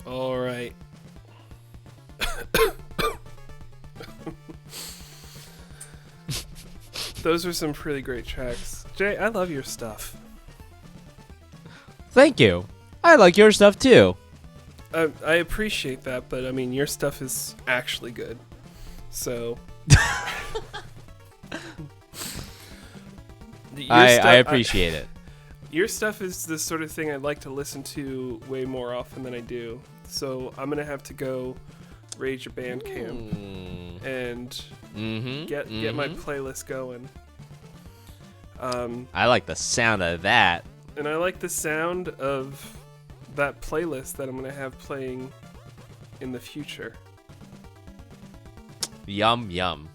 All right. Those are some pretty great tracks. Jay, I love your stuff. Thank you. I like your stuff too. I appreciate that, but I mean, your stuff is actually good. So. I appreciate it. Your stuff is the sort of thing I'd like to listen to way more often than I do. So I'm gonna have to go raid your Bandcamp and get my playlist going. I like the sound of that. And I like the sound of that playlist that I'm gonna have playing in the future. Yum yum.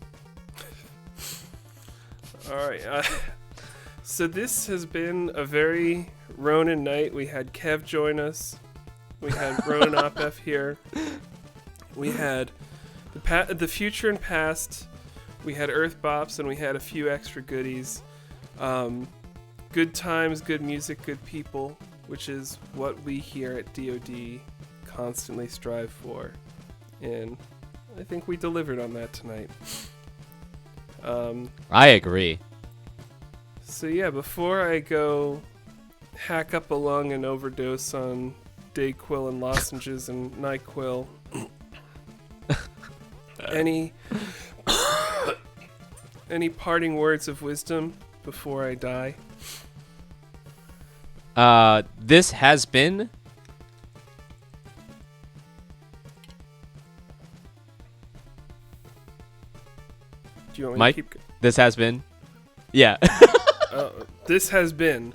All right. So this has been a very Ronin night. We had Kev join us. We had Ronin Opef here. We had the future and past. We had Earth Bops, and we had a few extra goodies. Good times, good music, good people, which is what we here at DoD constantly strive for. And I think we delivered on that tonight. I agree. So yeah, before I go hack up a lung and overdose on Dayquil and lozenges and NyQuil, any parting words of wisdom before I die? This has been... Do you want me Mike, to keep... this has been... Yeah. This has been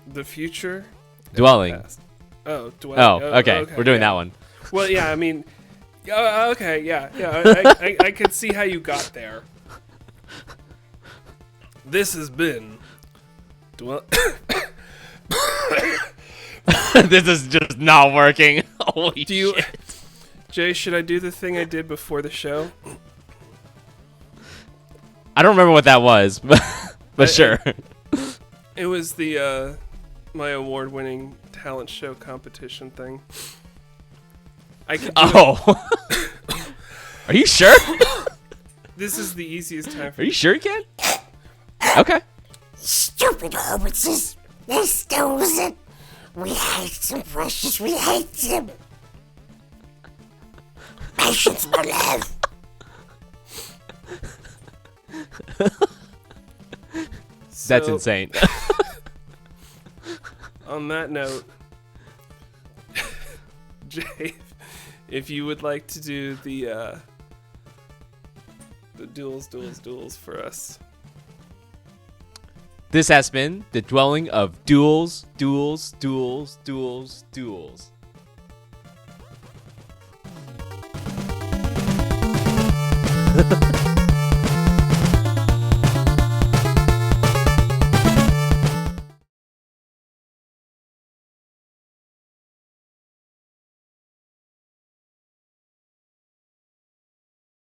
the future. Dwelling. Past. Oh, dwelling. Oh, okay. We're doing that one. Well, yeah, I mean... okay, yeah. I could see how you got there. This has been... This is just not working. Holy shit. Jay, should I do the thing I did before the show? I don't remember what that was, but sure. It was the my award-winning talent show competition thing. I could do Are you sure? This is the easiest time for Are you sure you can? Okay. Stupid hobbitses. They stole it. We hate them, precious. We hate them. Patience, my love. That's So, insane. On that note, Jay, if you would like to do the duels for us. This has been the dwelling of duels.